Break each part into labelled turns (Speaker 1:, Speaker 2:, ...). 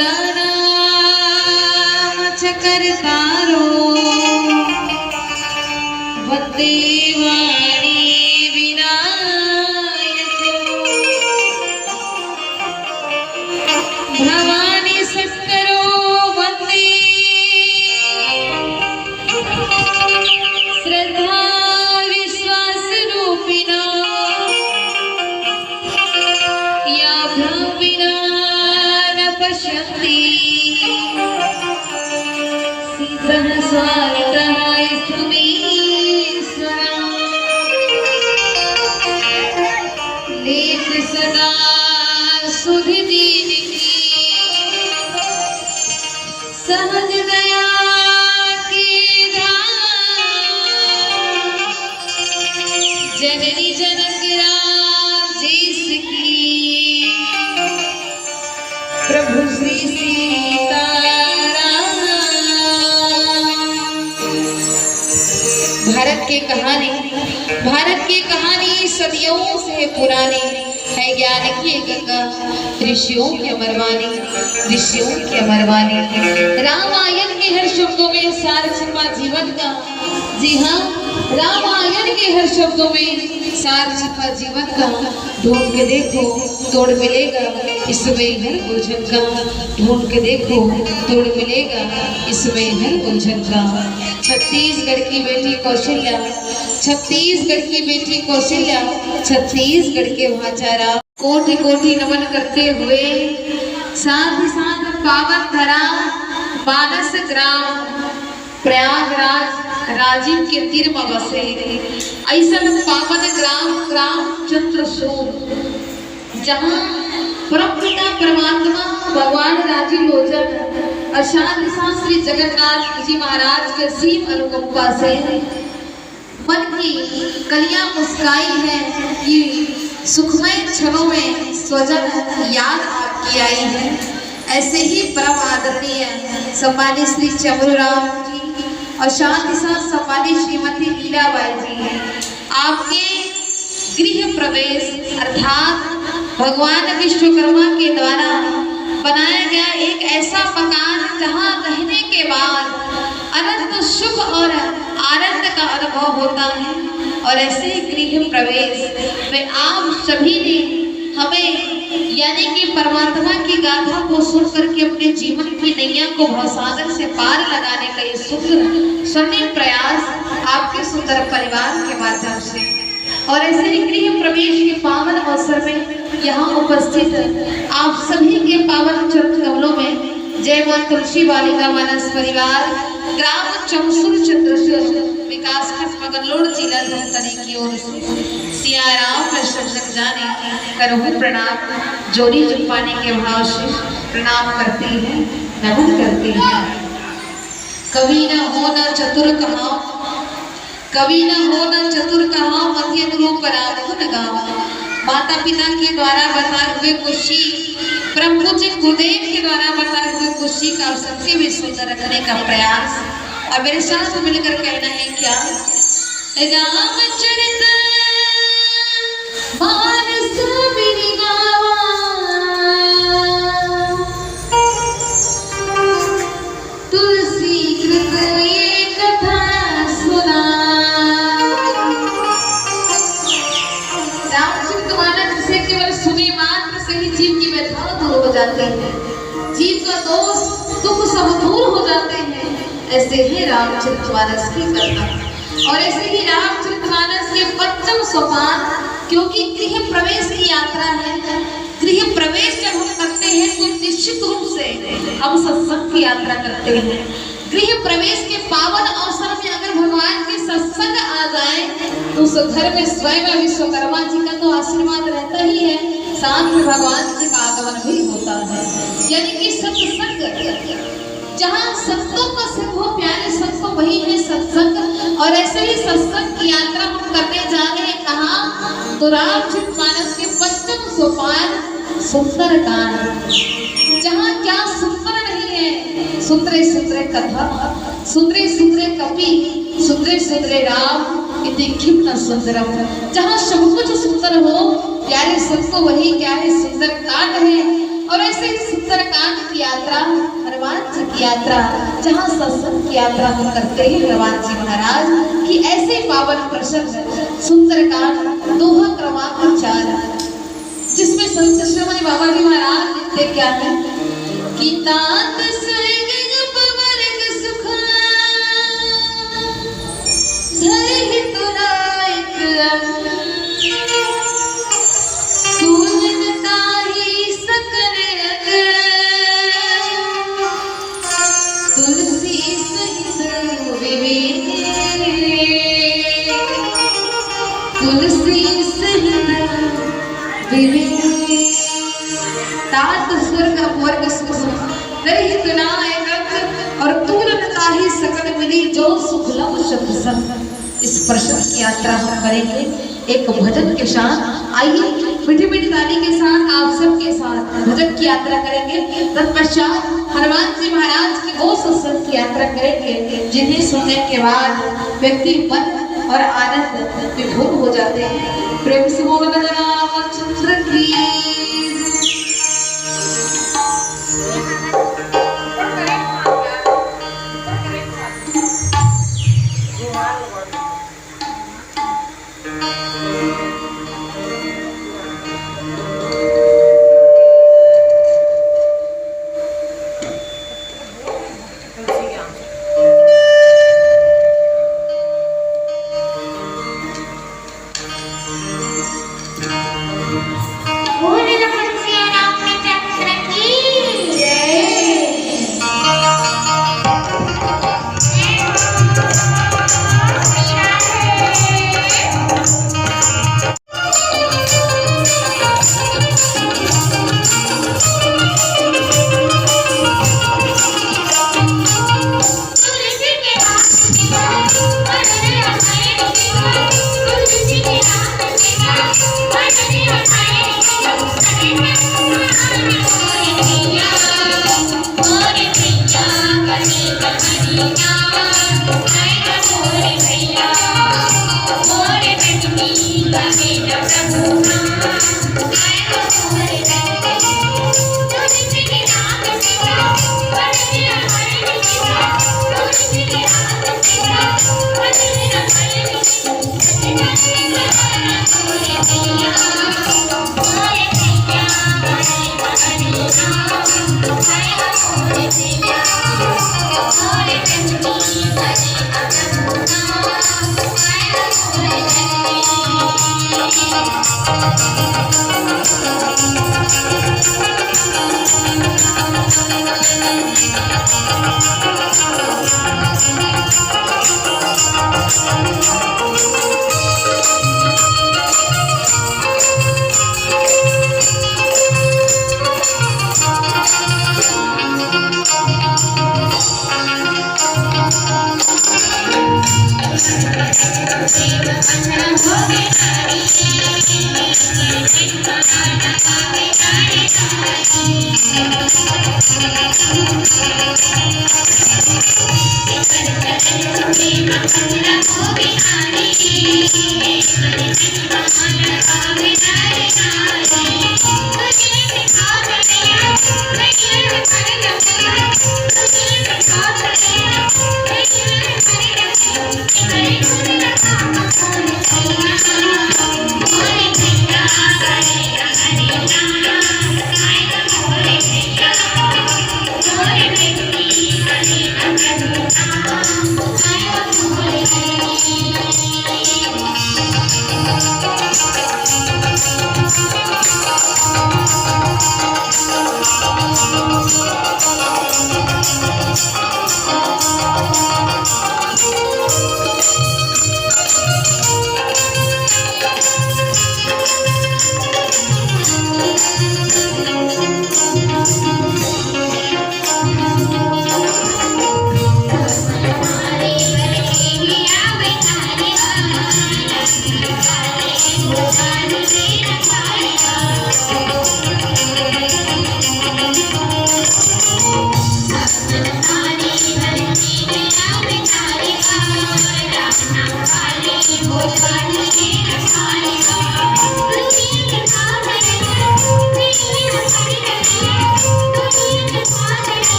Speaker 1: नाम चकरतारो वंदे वाणी विनायक भवानी शंकरो वंदे श्रद्धा विश्वास रूपिणा या भ्रमिणा न पश्यन्ति सिद्धः स्वार्थः स्तुमीश्वरः लेख सदा सुधि दीनिकी सहज दया की जननी जनक राजेश की प्रभु श्री सीताराम। भारत की कहानी सदियों से पुरानी है, ज्ञान की गंगा ऋषियों की अमरवाणी, रामायण के हर शब्दों में सार छिपा जीवन का। जी हाँ, रामायण के हर शब्दों में सार छिपा जीवन का। ढूंढ के देखो तोड़ मिलेगा इसमें हर उलझन का। ढूंढ के देखो तोड़ मिलेगा इसमें हर उलझन का। छत्तीसगढ़ की बेटी कौशल्या, छत्तीसगढ़ के भाचारा कोटि कोटि नमन करते हुए साथ ही साथ पावन धरा मानस ग्राम प्रयागराज राजीव के तीर में बसे ऐसा पावन ग्राम चंद्रसूर, जहाँ परमपिता परमात्मा भगवान राजीव लोचन और साथ ही साथ श्री जगन्नाथ जी महाराज के सीम अनुकंपा से मन की कलियां मुस्काई है कि सुखमय क्षणों में स्वजन याद आपकी आई है। ऐसे ही परम आदरणीय सम्मानित श्री चमरूराम जी और साथ ही साथ सम्मानित श्रीमती लीलाबाई जी आपके गृह प्रवेश अर्थात भगवान विश्वकर्मा के द्वारा बनाया गया एक ऐसा मकान जहाँ रहने के बाद अनंत सुख और आनंद का अनुभव होता है। और ऐसे गृह प्रवेश में आप सभी ने हमें यानी कि परमात्मा की गाथा को सुन करके अपने जीवन की नैया को भवसागर से पार लगाने का ये स्वर्णिम प्रयास आपके सुंदर परिवार के माध्यम से। और ऐसे ही गृह प्रवेश के पावन अवसर में यहाँ उपस्थित आप सभी के पावन चरण कमलों में जय मां तुलसी बालिका मानस परिवार ग्राम चमसूर चंद्रसूर विकास खंड मगनलोड जिला धमतरी की ओर से सियाराम प्रशंसक जाने करहु प्रणाम जोड़ी जुपाने के भाव से प्रणाम करती है, नमन करती है। कवि न हो न चतुर कहाओ मध्य रूप राम गुण गाओ। माता पिता के द्वारा बताए हुए कुशी, परम पूज्य गुरुदेव के द्वारा बताए हुए कुशी का सबके भी सुंदर रखने का प्रयास। और मेरे साथ मिलकर कहना है क्या, रामचरित मानस मेरी गावा, तुलसी कृत ये कथा सुना। रामचरितमानस से केवल सुने मात्र से ही जीव की व्यथाएं दूर हो जाती है, जीव का दोष दुख सब दूर हो जाते हैं। ऐसे ही रामचरितमानस की कथा और ऐसे ही रामचरितमानस के 5वें सोपान, क्योंकि गृह प्रवेश की यात्रा है। गृह प्रवेश जब हम करते हैं तो निश्चित रूप से हम सत्संग की यात्रा करते हैं। गृह प्रवेश के पावन अवसर में अगर भगवान के सत्संग आ जाए तो उस घर में स्वयं विश्वकर्मा जी का तो आशीर्वाद रहता ही है, साथ में भगवान जी का आगमन भी होता है। यानी कि सत्संग जहाँ संतों का संग हो, प्यारे संत वही है सत्संग। और ऐसे ही सत्संग की यात्रा हम करने जा रहे हैं कहाँ, तो रामचरितमानस के 5वें सोपान सुंदरकांड, जहाँ क्या सुंदर नहीं है, सुंदरे सुंदरे कथा, सुंदरे सुंदरे कपि, सुंदरे सुंदरे राम इति कितना सुंदरम। जहाँ सब कुछ सुंदर हो, प्यारे संत वही क्या है, सुंदर कांड है। और ऐसे सुंदरकांड की यात्रा, हनुमान जी की यात्रा, जहाँ सत्संग की यात्रा हम करते हैं हनुमान जी महाराज की ऐसे पावन प्रसंग सुंदरकांड दोहा क्रमांक 4, जिसमें संत शिरोमणि बाबा जी महाराज लिखते क्या है कि तात स्वर्ग पवर्ग सुख धरि हितु नायक तुलसी सहित विवेक, तुलसी सहित विवेक। तात स्वर्ग अपवर्ग सुख रहित नायक और तुलता ही सकल मिली जो सुख लभ शब्द संग। इस प्रसंग की यात्रा हम करेंगे एक भजन के साथ। आइए मीठी मीठी ताली के साथ आप सबके साथ भजन की यात्रा करेंगे। तत्पश्चात हनुमान जी महाराज की वो सत्संग की यात्रा करेंगे जिन्हें सुनने के बाद व्यक्ति मन और आनंद विभोर हो जाते हैं। प्रेम से बोलो रामचंद्र की।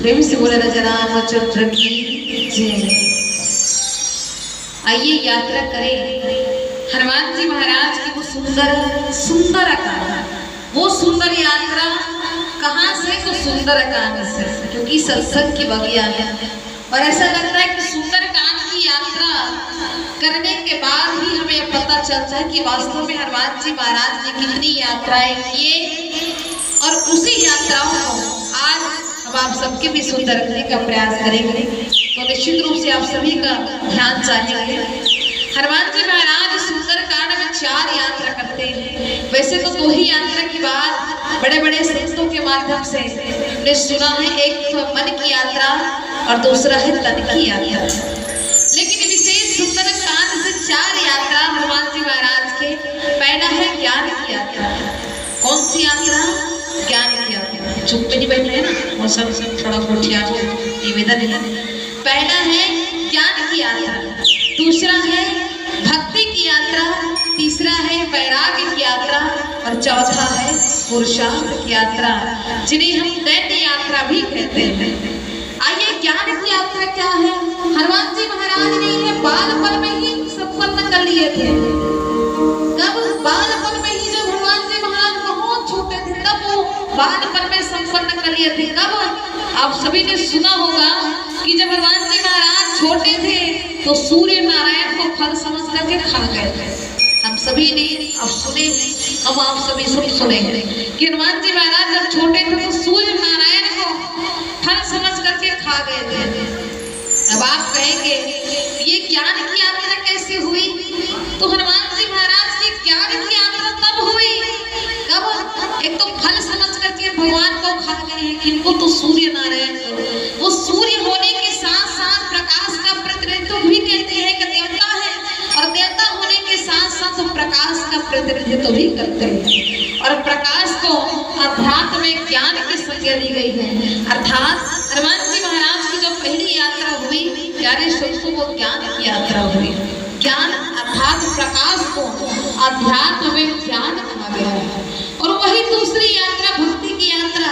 Speaker 1: प्रेम से बोले राजा रामचंद्र की जय। आइए यात्रा करें हनुमान जी महाराज की वो सुंदर सुंदर अकाल, वो सुंदर यात्रा कहाँ से? तो सुंदर कांड से, क्योंकि सत्संग की बगिया है। और ऐसा लगता है कि सुंदर कांड की यात्रा करने के बाद ही हमें पता चलता है कि वास्तव में हनुमान जी महाराज ने कितनी यात्राएं किए। और उसी यात्राओं को आज हम आप सबके भी सुंदर रखने का प्रयास करेंगे। तो निश्चित रूप से आप सभी का ध्यान चाहेंगे। हनुमान जी महाराज सुंदर कांड में 4 यात्रा करते हैं। वैसे तो 2 ही यात्रा की बात बड़े बड़े संतों के माध्यम से हमने सुना है, एक तो मन की यात्रा और दूसरा है तन की यात्रा। लेकिन विशेष सुंदर कांड से 4 यात्रा हनुमान जी महाराज के। पहला है ज्ञान की यात्रा। कौन सी यात्रा? ज्ञान की यात्रा। चुप पे नहीं बैठ रहे ना, और सब थोड़ा गोठिया निवेदन है। पहला है ज्ञान की यात्रा, दूसरा है भक्ति की यात्रा, तीसरा है वैराग्य की यात्रा और चौथा है पुरुषार्थ की यात्रा, जिन्हें हम दैत्य यात्रा भी कहते हैं। आइए ज्ञान की यात्रा क्या है? हनुमान जी महाराज ने इन्हें बालपन में ही संपन्न कर लिए थे। कब? बालपन में ही। जब हनुमान जी महाराज बहुत छोटे थे तब वो बालपन में संपन्न कर लिए थे। कब? आप सभी ने सुना होगा कि जब हनुमान जी महाराज छोटे थे तो सूर्य नारायण को फल समझ करके खा गए थे। हम सभी ने अब सुने, अब आप सभी सुने कि हनुमान जी महाराज जब छोटे थे तो सूर्य नारायण को फल समझ करके खा गए थे। अब आप कहेंगे ये ज्ञान की यात्रा कैसे हुई? तो हनुमान जी महाराज की ज्ञान की यात्रा तब हुई कब? एक तो फल समझ करके भगवान को खा गए हैं, किनको? तो सूर्य नारायण को। वो सूर्य होने के साथ साथ प्रकाश का प्रतिनिधित्व भी कहते हैं कि देवता है, और देवता होने के साथ साथ प्रकाश का प्रतिनिधित्व भी करते हैं। और प्रकाश को अध्यात्म में ज्ञान की संज्ञा दी गई है। अर्थात हनुमान जी महाराज की जो पहली यात्रा हुई, प्यारे श्रोतों, वो ज्ञान की यात्रा हुई। ज्ञान अर्थात प्रकाश को अध्यात्म में ज्ञान कहा गया है। और वही दूसरी यात्रा भक्ति की यात्रा।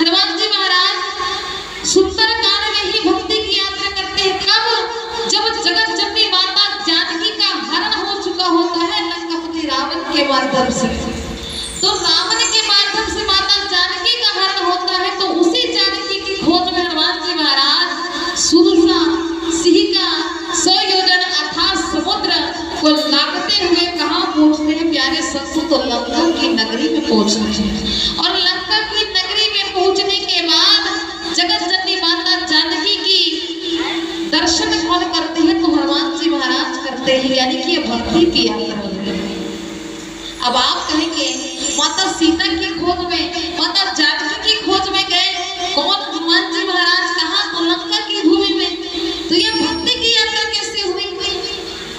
Speaker 1: हनुमान जी महाराज सुंदर कांड में ही भक्ति की यात्रा करते हैं। कब? जब जगत जननी माता जानकी का हरण हो चुका होता है लंकापति रावण के माध्यम से। तो रावण के माध्यम से माता जानकी का हरण होता है, तो उसी जानकी की खोज में हनुमान जी महाराज सुरसा सिंह का 100 योजन अर्थात समुद्र को लागते हुए कहाँ पहुँचते हैं प्यारे संतों? तो लंका की नगरी में पहुँचते हैं। और लंका की नगरी में पहुँचने के बाद जगत जननी माता जानकी की दर्शन कौन करते हैं? तो हनुमान जी महाराज करते हैं, यानी कि ये भक्ति की यात्रा है। अब आप कहेंगे माता सीता की खोज में, माता जानकी की खोज में गए कौन? हनुमान जी महाराज। कहाँ? तो लंका की भूमि में। तो ये भक्ति की यात्रा कैसे हुई?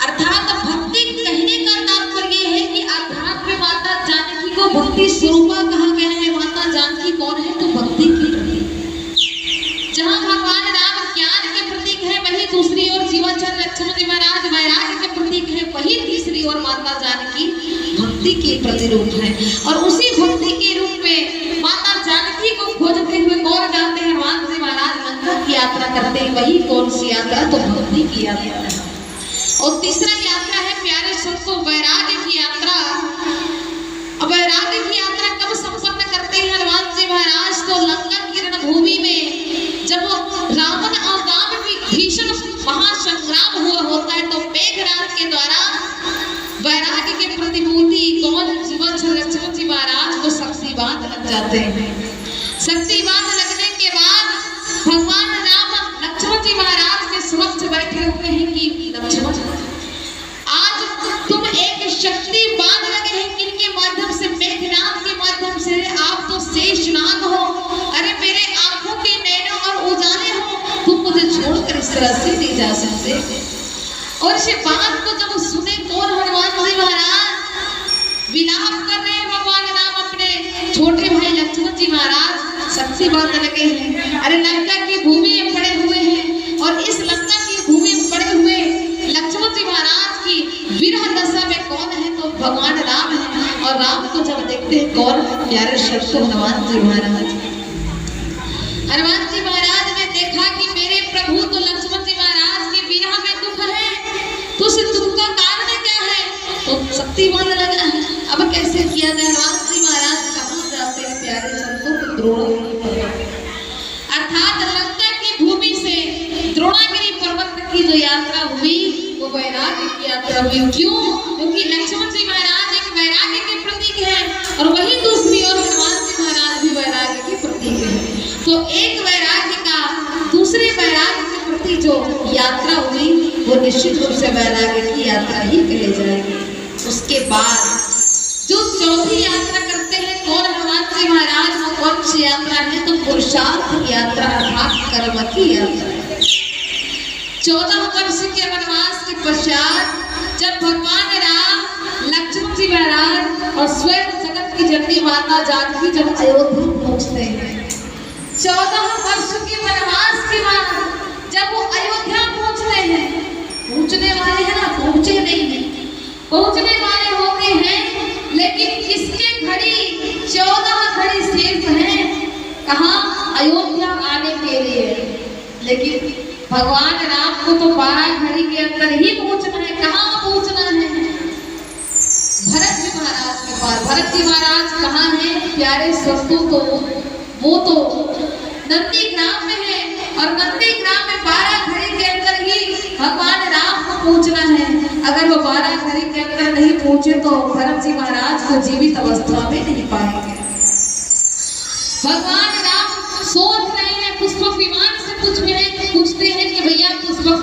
Speaker 1: अर्थात भक्ति कहने का तात्पर्य है कि अध्यात्म में माता जानकी को भक्ति स्वरूपा कहा गया है। माता जानकी कौन है? तो भक्ति की प्रतीक। जहाँ भगवान राम ज्ञान के प्रतीक है, वही दूसरी ओर जीवाचार्य लक्ष्मण जी महाराज वैराग्य के प्रतीक है, वही तीसरी ओर माता जानकी भक्ति के प्रतिरूप है। और उसी भक्ति के रूप में माता जानकी को खोजते हुए कौन जाते हैं? हनुमान जी महाराज लंका की यात्रा करते हैं। वही कौन सी यात्रा? तो भक्ति की यात्रा है। और तीसरा यात्रा है प्यारे सबको वैराग्य की यात्रा। अब वैराग्य की यात्रा कब संपन्न करते हैं हनुमान जी महाराज? तो लंका की रणभूमि में जब रावण और राम की भीषण महासंग्राम होता है, तो मेघनाद के द्वारा वैराग्य के प्रतिमूर्ति कौन? लक्ष्मण जी महाराज को शक्तिबाद लग जाते हैं। शक्तिबाद लगने के बाद भगवान राम लक्ष्मण जी महाराज के समक्ष बैठे हुए हैं कि लक्ष्मण, आज तुम एक शक्ति बांध लगे हैं किनके माध्यम से? मेघनाद के माध्यम से। आप तो शेषनाग हो, अरे मेरे आंखों के नैनों और उजाले हो, तुम मुझे छोड़कर इस तरह से नहीं जा सकते। और इस बात को जब सुने कौन? हनुमान जी महाराज विलाप कर रहे हैं। भगवान राम अपने छोटे भाई लक्ष्मण जी महाराज शक्ति बांध लगे हैं। अरे लंका की भूमि में पड़े हुए हैं, और इस लंका की भूमि में पड़े हुए लक्ष्मण जी महाराज की विरह दशा में कौन है? तो भगवान राम है। और राम को जब देखते हैं कौन? प्यारे शब्द हनुमान जी महाराज। हनुमान जी महाराज प्रतिबंध लगा है, अब कैसे किया जाए। हनुमान जी महाराज कहाँ जाते हैं प्यारे संतों को, द्रोणागिरी पर्वत, अर्थात लंका की भूमि से द्रोणागिरी पर्वत की जो यात्रा हुई वो वैराग्य की यात्रा हुई। क्यों? क्योंकि लक्ष्मण जी महाराज एक वैराग्य के प्रतीक है और वही दूसरी ओर हनुमान जी महाराज भी वैराग्य के प्रतीक है। तो एक वैराग्य का दूसरे वैराग्य के प्रति जो यात्रा हुई वो निश्चित रूप से वैराग्य की यात्रा ही कही जाएगी। उसके बाद जो चौथी यात्रा करते हैं कौन हनुमान जी महाराज, वो कौन सी यात्रा है? तो पुरुषार्थ की यात्रा अर्थात कर्म की यात्रा। 14 वर्ष के वनवास के पश्चात जब भगवान राम, लक्ष्मण जी महाराज और स्वयं जगत की जननी माता जानकी जब अयोध्या पहुंचते हैं, 14 वर्ष के वनवास के बाद जब वो अयोध्या पहुंचते हैं, पहुंचने वाले हैं ना, पहुंचे नहीं है, पहुंचने वाले होते हैं, लेकिन किसके घड़ी 14 घड़ी शेष हैं कहाँ? अयोध्या आने के लिए। लेकिन भगवान राम को तो 12 घड़ी के अंदर ही पहुंचना है। कहाँ पहुंचना है? भरत जी महाराज के पास। भरत जी महाराज कहाँ हैं प्यारे संतों? तो वो तो नंदीग्राम में है और नंदीग्राम में 12 घड़ी के अंदर ही भगवान राम को पहुंचना है। अगर वो 12 घड़ी के अंदर नहीं पहुंचे तो भरत जी महाराज को जीवित अवस्था में नहीं पाएंगे। भगवान राम सोच रहे हैं, पुष्पक विमान से पूछते हैं कि भैया पुष्पक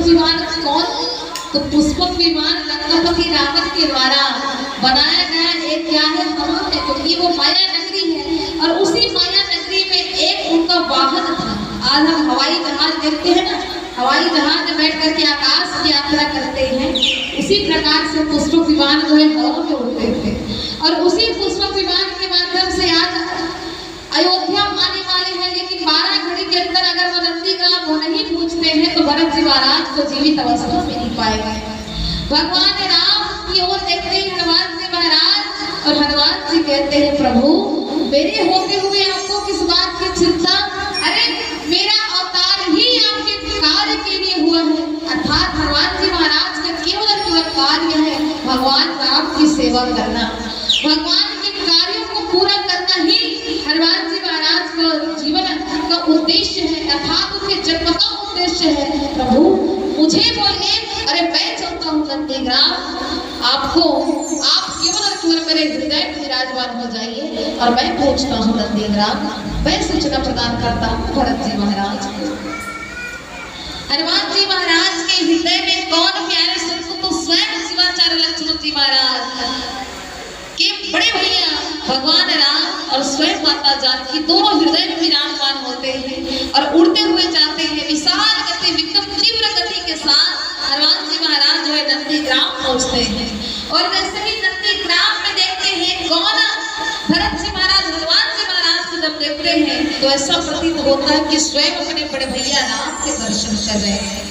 Speaker 1: विमान कौन? तो पुष्पक विमान लंकापति रावण के द्वारा बनाया गया एक क्या है? हवा है, क्योंकि वो माया नगरी है और उसी माया नगरी में एक उनका वाहन था। आज हम हवाई जहाज देखते हैं ना, हवाई जहाज में बैठ करके आकाश की यात्रा करते हैं, उसी प्रकार से पुष्पक विमान जो है हवा में उड़ते थे और उसी पुष्पक विमान के माध्यम से आज अयोध्या आने वाले हैं। लेकिन 12 घड़ी के अंदर अगर वो नंदीग्राम वो नहीं पहुंचते हैं तो भरत जी महाराज को जीवित अवस्था में नहीं पाएंगे। भगवान राम की ओर देखते हैं हनुमान जी महाराज और हनुमान जी कहते हैं प्रभु मेरे होते हुए आपको किस बात की चिंता? अरे मेरा अवतार ही आपके कार्य के लिए हुआ है। अर्थात हनुमान जी महाराज का केवल कार्य है भगवान राम की सेवा करना, भगवान के कार्यों को पूरा करना ही हनुमान जी महाराज का जीवन का उद्देश्य है, अर्थात उनके जन्म का उद्देश्य है। प्रभु मुझे बोलिए, अरे मैं चाहता हूँ नंदीग्राम आपको, आप केवल और केवल मेरे हृदय में विराजमान हो जाइए और मैं पहुंचता हूँ नंदीग्राम। मैं सूचना प्रदान करता हूँ भरत जी महाराज को। हनुमान जी महाराज के हृदय में कौन प्यारे संत? तो स्वयं शिवाचार्य लक्ष्मण जी महाराज के बड़े भैया भगवान राम और स्वयं माता जानकी दोनों हृदय में विराजमान होते हैं और उड़ते हुए जाते हैं विशाल गति, विक्रम तीव्र गति के साथ हनुमान जी महाराज जो है नंदीग्राम पहुंचते हैं। और वैसे ही नंदीग्राम में देखते हैं कौन? भरत जी महाराज हनुमान जी महाराज को जब देखते हैं तो ऐसा प्रतीत होता है कि स्वयं अपने बड़े भैया राम के दर्शन कर रहे हैं,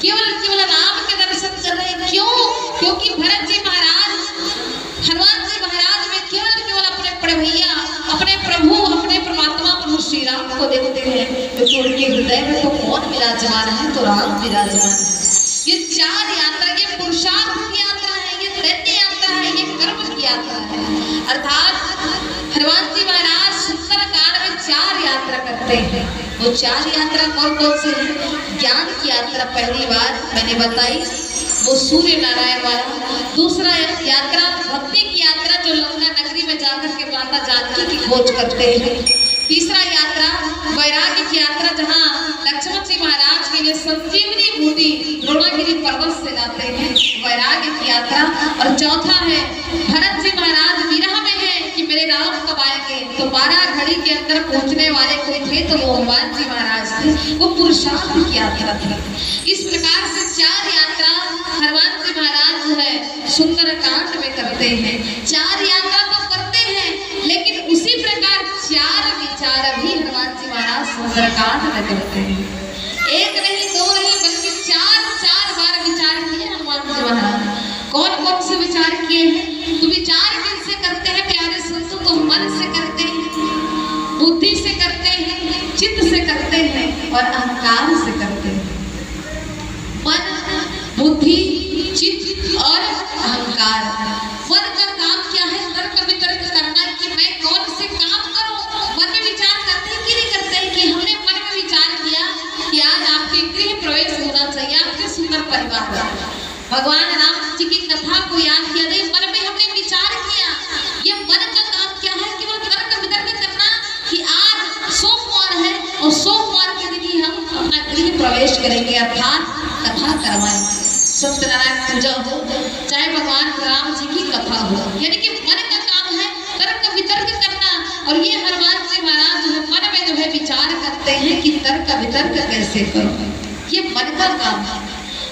Speaker 1: केवल राम के दर्शन कर रहे हैं। क्यों? क्योंकि भरत जी महाराज हनुमान जी महाराज में केवल अपने बड़े भैया, अपने प्रभु, अपने परमात्मा प्रभु श्री राम को देखते हैं, क्योंकि उनके हृदय में तो कौन विराजमान है? तो राम विराजमान है। ये 4 यात्रा, ये पुरुषार्थ की यात्रा है, ये दैत्य यात्रा है, ये कर्म की यात्रा है। अर्थात हनुमान जी महाराज सुंदरकांड में 4 यात्रा करते हैं। वो 4 यात्रा कौन कौन से हैं? ज्ञान की यात्रा पहली बार मैंने बताई, वो सूर्य नारायण वाला। दूसरा यात्रा भक्ति की यात्रा जो लंका नगरी में जाकर के माता जानकी की खोज करते हैं। तीसरा यात्रा वैराग्य की यात्रा, जहाँ लक्ष्मण जी महाराज के लिए संजीवनी बूटी द्रोणागिरी पर्वत से लाते हैं, वैराग्य की यात्रा। और चौथा है भरत जी महाराज विरह में है कि मेरे राम कब आएंगे, तो 12 घड़ी के अंदर पहुंचने वाले कोई थे तो वो हनुमान जी महाराज थे, वो पुरुषार्थ की यात्रा थी। इस प्रकार से 4 यात्रा हनुमान जी महाराज जो है सुंदरकांड में करते हैं। 4 यात्रा तो करते हैं, लेकिन उसी प्रकार 4 विचार भी हनुमान जी महाराज सुंदरकांड में करते हैं। 1 नहीं 2 नहीं बल्कि 4 बार विचार किए हनुमान जी महाराज। कौन कौन से विचार किए हैं? तो विचार किनसे करते हैं प्यारे संतों? तो मन से करते हैं, बुद्धि से करते हैं, चित्त से करते हैं और अहंकार से करते हैं। मन, बुद्धि, चित्त और अहंकार। मन का काम क्या है? तर्क वितर्क करना कि मैं कौन से काम करूं। मन में विचार करते हैं कि नहीं करते हैं कि हमने मन में विचार किया कि आज आपके गृह प्रवेश होना चाहिए, आपके सुंदर परिवार। भगवान राम जी की कथा को याद किया, नहीं मन में हमने विचार किया। ये मन का काम क्या है? केवल तर्क वितर्क करना कि आज सोमवार है और सोमवार के दिन ही हम अपना गृह प्रवेश करेंगे, अर्थात कथा करवाएंगे। सत्यनारायण पूजा हो चाहे भगवान राम जी की कथा हो, यानी कि मन का काम है तर्क वितर्क करना। और ये हनुमान जी महाराज जो है मन में जो है विचार करते हैं कि तर्क वितर्क कैसे करो, ये मन का काम है।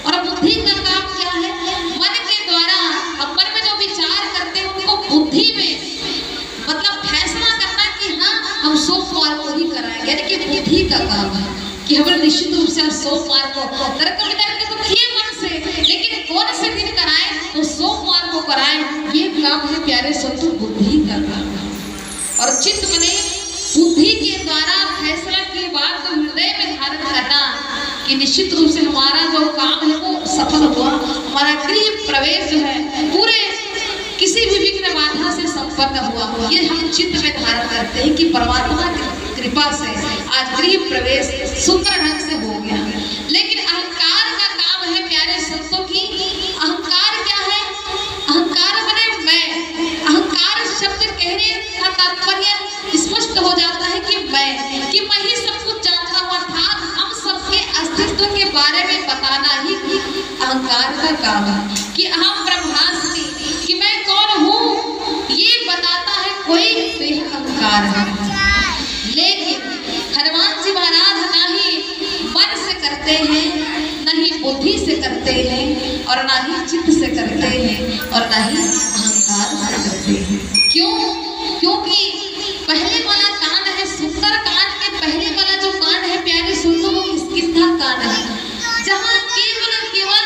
Speaker 1: और बुद्धि का काम क्या है? मन के द्वारा अब मन में जो विचार करते हैं उनको बुद्धि में मतलब फैसला करना कि हाँ हम सोमवार को ही कराएंगे, यानी कि बुद्धि का काम है कि हमें निश्चित रूप से सोमवार को तर्क वितर्क तो किए मन से, लेकिन कौन से दिन कराएं तो सोमवार को कराएं, ये काम है प्यारे सत्तू बुद्धि का काम है। और चित्त मने बुद्धि के द्वारा फैसला की बात को हृदय में धारण करना कि निश्चित रूप से हमारा जो काम है वो सफल हुआ, हमारा गृह प्रवेश जो है पूरे किसी भी विघ्न बाधा से संपन्न हुआ। ये हम चित्त में धारण करते हैं कि परमात्मा की कृपा से आज गृह प्रवेश सुंदर ढंग से हो गया। लेकिन अहंकार का काम है प्यारे संतों की, अहंकार क्या है? अहंकार बने मैं। अहंकार शब्द कहने का तात्पर्य स्पष्ट हो जाता है कि मैं ही सब कुछ जानता हूँ, अर्थात हम सबके अस्तित्व के बारे में बताना ही अहंकार का काम है कि अहम ब्रह्मास्मि, कि मैं कौन हूँ ये बताता है कोई, तो यह अहंकार है। लेकिन हनुमान जी महाराज ना ही मन से करते हैं, न ही बुद्धि से करते हैं, और ना ही चित्त से करते हैं, और ना ही अहंकार से करते हैं। क्यों? क्योंकि पहले वाला कांड है सुंदर कांड के पहले वाला जो कांड है प्यारे सुनो वो किसका कांड है? जहाँ केवल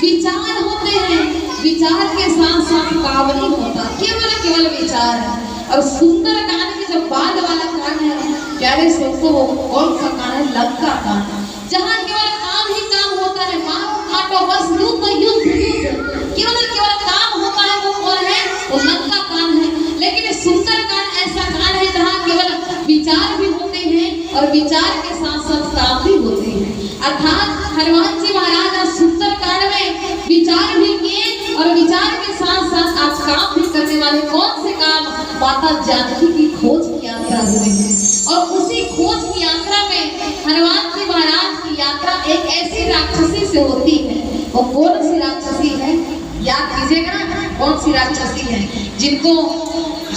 Speaker 1: विचार होते हैं, विचार के साथ साथ काम नहीं होता, केवल विचार है। और सुंदर कांड के जो बाद वाला कांड है प्यारे सुनो वो कौन सा कांड है? लंका कांड, जहाँ केवल काम ही काम होता है, मारो काटो बस युद्ध केवल काम होता है, वो कौन है? वो लंका कांड है। लेकिन सुंदर कांड ऐसा कांड है जहाँ केवल विचार भी होते हैं और विचार के साथ साथ काम भी होते हैं। अर्थात हनुमान जी महाराज सुंदर कांड में विचार भी किए और विचार के साथ साथ आप काम भी करने वाले। कौन से काम? माता जानकी की खोज की यात्रा हुई है, और उसी खोज की यात्रा में हनुमान जी महाराज की यात्रा एक ऐसी राक्षसी से होती है। वो कौन सी राक्षसी है? याद कीजिएगा ना, कौन सी राक्षसी है जिनको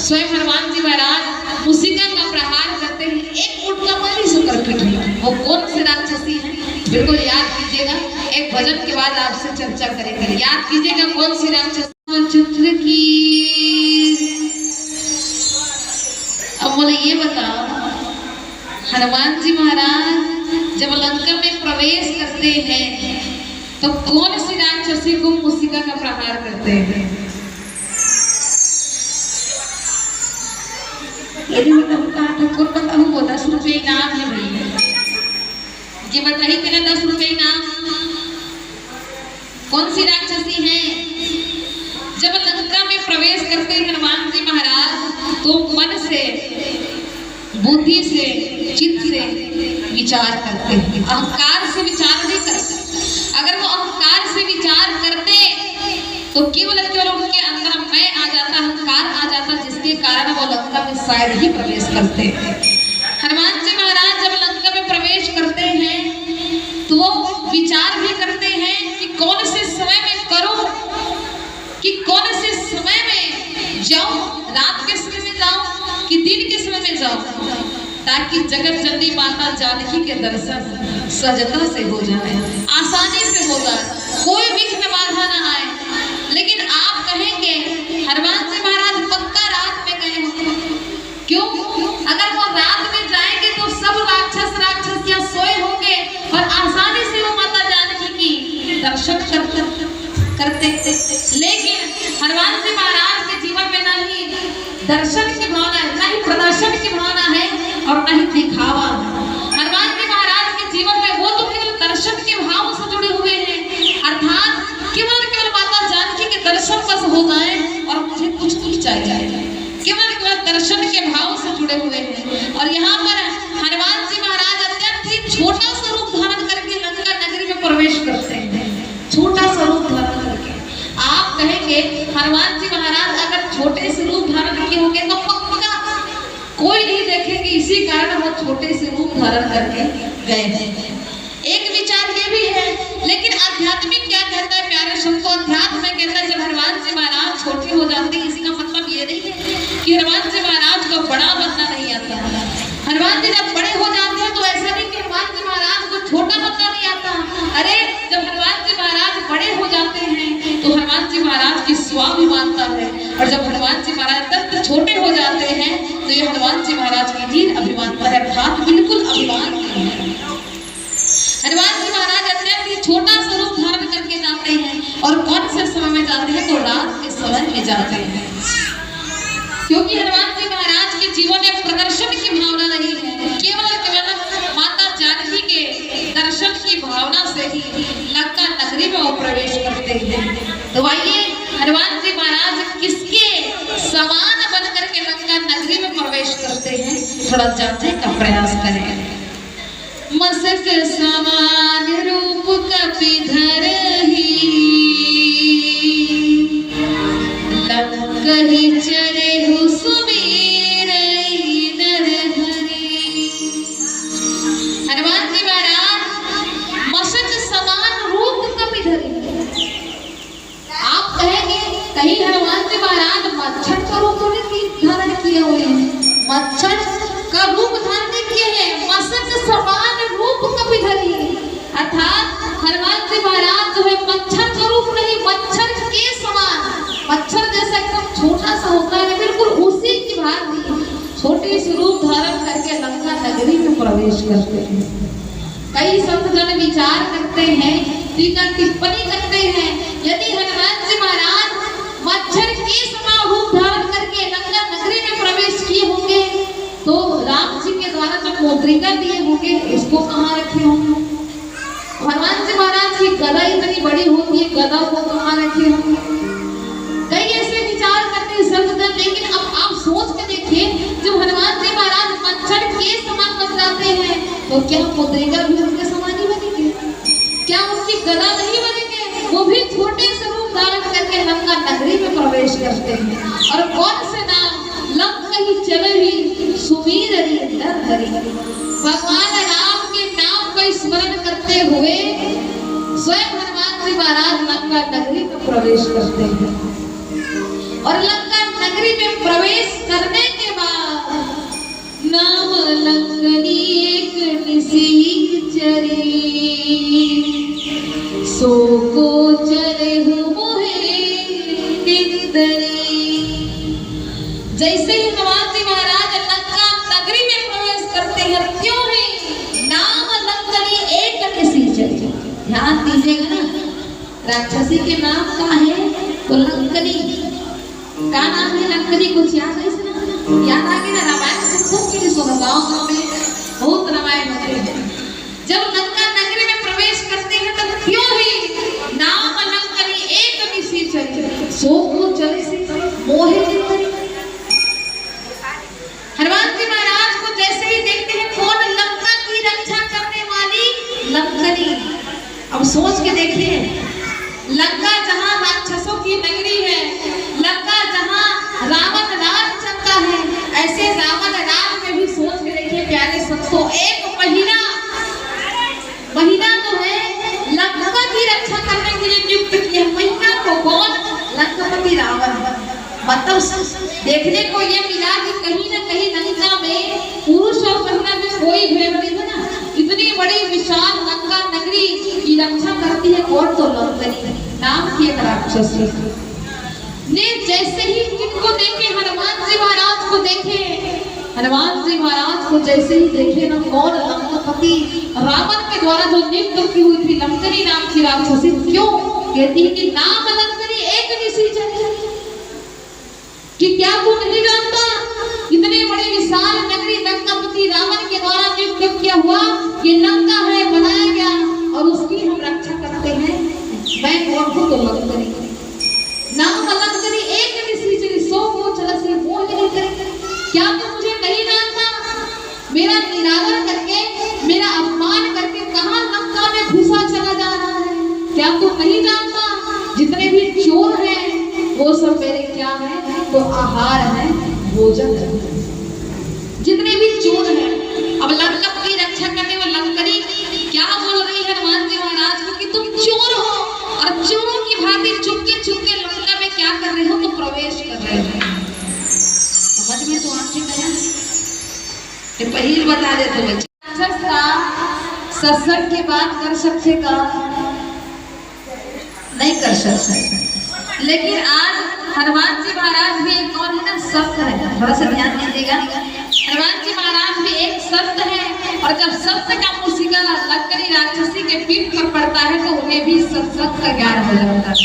Speaker 1: स्वयं हनुमान जी महाराज मूषिका का प्रहार करते हैं, एक उठका मारी सुकर पीठ में। वो कौन सी राक्षसी है? बिल्कुल याद कीजिएगा, एक भजन के बाद आपसे चर्चा करेंगे। याद कीजिएगा कौन सी राक्षसी। चित्र की अब मुझे ये बताओ, हनुमान जी महाराज जब लंका में प्रवेश करते हैं तो कौन सी राक्षसी को मूषिका का प्रहार करते हैं? यदि मतलब कहा ठाकुर बताऊँ वो 10 रुपये इनाम है भैया जी, बताइए तेरा 10 रुपये इनाम। कौन सी राक्षसी है? जब लंका में प्रवेश करते हैं हनुमान जी महाराज तो मन से बुद्धि से चित्त से विचार करते हैं, अहंकार से विचार नहीं करते। अगर वो अहंकार से विचार करते तो केवल उनके अंदर मैं आ जाता, अहंकार आ जाता, जिसके कारण वो लंका में शायद ही प्रवेश करते हैं। हनुमान जी महाराज जब लंका में प्रवेश करते हैं तो वो विचार भी करते हैं कि कौन से समय में करूं, कि कौन से समय में जाऊं, रात के समय में जाऊं कि दिन के समय में जाऊं, ताकि जगत जननी माता जानकी के दर्शन सहजता से हो जाए, आसानी से हो जाए, कोई विघ्न बाधा ना आए। लेकिन आप कहेंगे हनुमान जी महाराज पक्का रात में गए होंगे। क्यों? अगर वो रात में जाएंगे तो सब राक्षसियां सोए होंगे और आसानी से वो माता जानकी की दर्शन करते। लेकिन हनुमान जी महाराज के जीवन में ना ही दर्शन की भावना है, ना ही प्रदर्शन की भावना है, और ना ही दिखावा। हनुमान जी महाराज के जीवन में वो तो केवल दर्शन के भाव से जुड़े हुए हैं, अर्थात केवल दर्शन के भाव से जुड़े हुए हैं। और यहाँ पर हनुमान जी महाराज अत्यंत ही छोटा सा रूप धारण करके लंका नगरी में प्रवेश करते हैं। छोटा सा रूप धारण करके आप कहेंगे हनुमान जी महाराज अगर छोटे से रूप धारण किए होंगे तो पक्का कोई नहीं देखेंगे, इसी कारण वो छोटे से रूप धारण करके गए हैं। एक विचार ये भी है, लेकिन आध्यात्मिक क्या कहता है प्यारे संतो, अध्यात्म में कहता है जब हनुमान जी महाराज छोटे हो जाते हैं, इसी का मतलब ये नहीं है कि हनुमान जी महाराज को बड़ा बनना नहीं आता। हनुमान जी जब बड़े हो जाते हैं तो ऐसा नहीं कि हनुमान जी महाराज को छोटा बनना नहीं आता। अरे जब हनुमान जी महाराज बड़े हो जाते हैं तो हनुमान जी महाराज की स्वाभिमानता है, और जब हनुमान जी महाराज तक छोटे हो जाते हैं तो ये हनुमान जी महाराज की हीन अभिमानता है, अर्थात बिल्कुल अभिमान नहीं है। हनुमान जी महाराज अत्यंत ही छोटा सा रूप धारण करके जाते हैं, और कौन से समय में जाते हैं तो रात के समय में जाते हैं, क्योंकि हनुमान जी महाराज के जीवन में प्रदर्शन की भावना नहीं है, केवल केवल माता जानकी के दर्शन की भावना से ही लंका नगरी में वो प्रवेश करते हैं। तो आइए हनुमान जी महाराज किसके समान बन करके लंका नगरी में प्रवेश करते हैं, थोड़ा जानने का प्रयास करें। मस्तक समान रूप कपिधर ही लंकहि चरेहु सुमीर नरहरि। हनुमान जी महाराज मस्तक समान रूप कपिधर। आप कहेंगे कहीं हनुमान जी महाराज मच्छर का रूप तो नहीं धारण किए हुए हैं, मच्छर का रूप धारण किए हैं, मस्तक समान रूप कपिधरि, अर्थात हनुमान जी महाराज जो है मच्छर का रूप नहीं, मच्छर के समान, मच्छर जैसा एकदम छोटा सा होता है बिल्कुल उसी की भांति छोटे से रूप धारण करके लंका नगरी में प्रवेश करते हैं। कई संतजन विचार करते हैं, टीका टिप्पणी करते हैं, यदि हनुमान जी महाराज मच्छर के समान रूप धारण करके लंका नगरी में प्रवेश किए होंगे तो राम जी के द्वारा जो मुद्रिका दिए होंगे उसको कहाँ रखे होंगे? हनुमान जी महाराज की गदा इतनी बड़ी होती है, गदा को कहाँ रखे होंगे? कई ऐसे विचार करते हैं संतजन, लेकिन अब आप सोच के देखिए जब हनुमान जी महाराज मच्छर के समान बन जाते हैं तो क्या मुद्रिका भी उनके समान ही बनेंगे? क्या उनकी गदा नहीं बनेंगे? वो भी छोटे से रूप धारण करके लंका नगरी में प्रवेश करते हैं, और कौन से नाम लंकहि चरेहु सुमीर नरहरि, भगवान राम के नाम का स्मरण करते हुए स्वयं हनुमान जी महाराज लंका नगरी में प्रवेश करते हैं। और लंका नगरी में प्रवेश करने के बाद नाम लंकनी एक निसीह चरे, सो को चरेहु मोहे निंदरी। जैसे ही हनुमान जी महाराज लंका नगरी में प्रवेश करते हैं त्यों ही नाम लंकनी एक निसीह चरे। ध्यान दीजिएगा ना, राक्षसी के नाम का है तो लंकनी का नाम है, लंकनी कुछ याद है इसमें? याद आ गया ना, रामायण से खूब की सुनो, गाँव में बहुत रामायण होते हैं। जब लंका नगरी में प्रवेश करते हैं तब क्यों ही नाम लंकनी एक निसीह चरे, सो को चले से मोहे निंदरी। हनुमान जी महाराज को जैसे ही देखते हैं कौन लंका की रक्षा करने वाली लंकनी। अब सोच के देखिए, लंका जहाँ राक्षसों की नगरी है, लंका जहाँ रावण राज चलता है, ऐसे रावण राज में भी सोच के देखिए प्यारे संतों, एक महीना तो है लंका की रक्षा करने के लिए नियुक्त किया, महीना को कौन? लंकापति रावण। मतलब देखने को ये मिला कि कहीं ना कहीं लंका में पुरुष और महिला में कोई भेद नहीं है ना, इतनी बड़ी विशाल लंका नगरी की रक्षा करती है कौन? तो लंकनी नाम की एक राक्षस ने। जैसे ही इनको देखे हनुमान जी महाराज को देखे, हनुमान जी महाराज को जैसे ही देखे ना कौन? लंकापति रावण के द्वारा जो नियुक्त की हुई थी लंकनी नाम की राक्षसी। क्यों कहती है कि नाम लंकनी एक निसीह चरे, कि क्या तू नहीं जानता इतनी बड़ी विशाल नगरी लंकापति रावण के द्वारा नियुक्त किया हुआ ये लंका है, बनाया गया, और उसकी हम रक्षा करते हैं। मैं कौन हूँ? तो लंकनी नाम लंकनी एक निसीह चरे, सो को चले से मोह नहीं करे। वो सब मेरे क्या है, तो आहार है, भोजन है। जितने भी चोर हैं, अब लंका की रक्षा करने में लंकरी क्या बोल रही है हनुमान जी महाराज को कि तुम चोर हो, और चोरों की भांति चुपके चुपके लंका में क्या कर रहे हो, तो प्रवेश कर रहे हो। समझ में तो आते हैं, ये पहले बता देते बच्चे। राक्षस का सत्संग के बाद कर सकते का नहीं कर सकते, लेकिन आज हनुमान जी महाराज भी एक कौन है ना, संत है। थोड़ा सा ध्यान दीजिएगा, हनुमान जी महाराज भी एक संत है, और जब संत का मुसीका लंकनी राक्षसी के पीठ पर पड़ता है तो उन्हें भी सत्संग का ज्ञान हो जाता है।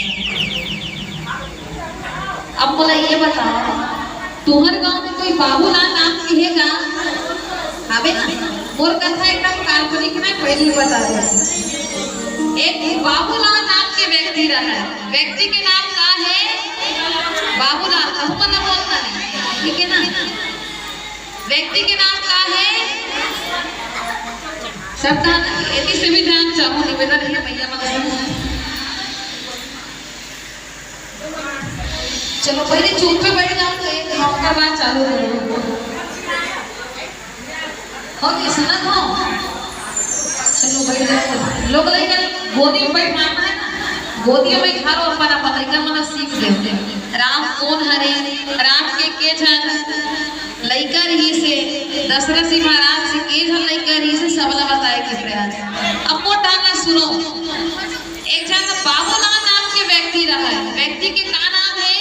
Speaker 1: अब बोला ये बताओ, तुम्हारे गांव में कोई बाबूलाल नाम की है क्या? अबे और कथा एकदम काल्पनिक में पहले बता रहे। एक बाबूलाल नाम के व्यक्ति रहा है, व्यक्ति के नाम का है बाबूलाल, ना बोलना नहीं, ठीक है ना। व्यक्ति के नाम का है, सबका इतनी से भी ध्यान चाहूँ, निवेदन है भैया मगर चलो पहले चुप पे बैठ जाओ, तो एक मौका बात चालू करो हो कि सुनत हो। चलो बैठ जाओ, लोग लेकर गोदी में बैठ मारना है ना, गोदी में घर और बना पता है मन सीख देते। राम कौन हरे, राम के जन लइका रही से दशरथ जी महाराज से के जन लइका रही से सबला बताए के प्रयास। अब मोटा ना सुनो, एक जन बाबूलाल नाम के व्यक्ति रहा है। व्यक्ति के का नाम है,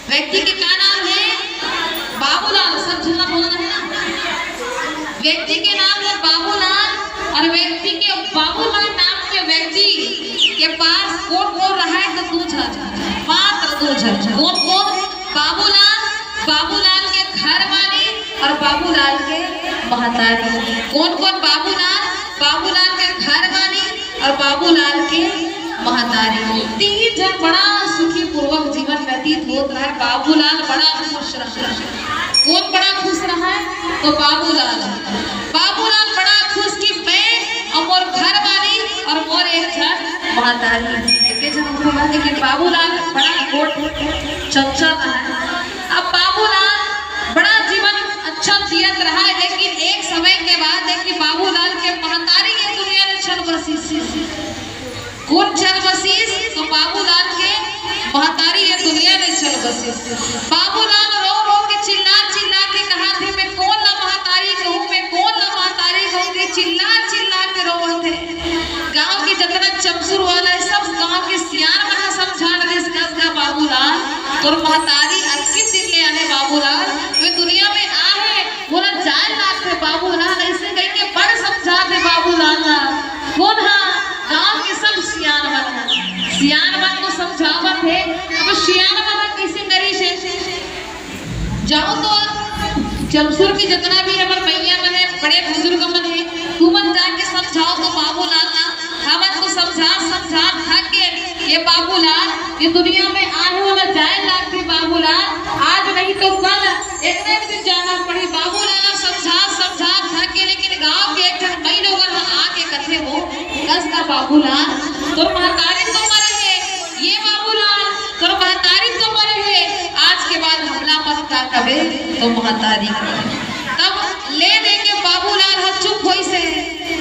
Speaker 1: व्यक्ति के का नाम है बाबूलाल, सब झूठा बोलना है ना। व्यक्ति के नाम है बाबूलाल, और व्यक्ति के बाबूलाल नाम के व्यक्ति के पास कौन कौन रहा है, तो दो झर, मात्र दो झर। कौन कौन? बाबूलाल, बाबूलाल के घर वाले और बाबूलाल के महतारी। कौन कौन? बाबूलाल, बाबूलाल के घर वाली और बाबूलाल के महतारी। तीन जन बड़ा सुखी पूर्वक जीवन व्यतीत होता है। बाबूलाल बड़ा खुश रहा। कौन बड़ा खुश रहा है? तो बाबूलाल। बाबूलाल बड़ा खुश की मैं और मोर घर वाली और मोर एक जन महतारी, लेकिन बाबूलाल बड़ा गोट चचा रहा है। अब बाबूलाल बड़ा जीवन अच्छा जियत रहा है, लेकिन एक समय के बाद देखिए बाबूलाल के महतारी ये दुनिया में छल बसीस। कौन छल बसीस? तो बाबूलाल के महतारी ये दुनिया में छल बसीस। बाबूलाल रो रो के चिल्ला चिल्ला के कहा थे, मैं कौन ला महतारी कहूँ, मैं कौन ला महतारी कहूँ, चिल्ला चिल्ला के रो थे। गांव के जितना चमसुर वाला है सब गांव के सियान बना समझा रहे बाबूलाल और महतारी अंकित दिन ले आने बाबूलाल वे दुनिया में आए, बोला जाए लाख थे बाबूलाल, ऐसे कह के बड़ समझा थे बाबूलाल। कौन? हाँ, गांव के सब सियान बना, सियान बन को समझावत है। अब सियान बना कैसे करी से जाओ तो चमसुर के जितना भी हमारे भैया बने बड़े बुजुर्ग मन है, तू मन जाके समझाओ तो बाबूलाल ना हमन को समझा समझा थक के ये बाबूलाल ये दुनिया में आने वाला जाए लाख बाबूलाल, आज नहीं तो कल एक दिन जाना पड़ी। बाबूलाल समझा समझा थक के, लेकिन गांव के एक जन मई लोग आके कथे हो कस का बाबूलाल तो महतारी तो मरे है, ये बाबूलाल तो महतारी तो मरे है, आज के बाद हमला मत का कबे तो महतारी तब ले दे के बाबूलाल हर चुप होई से।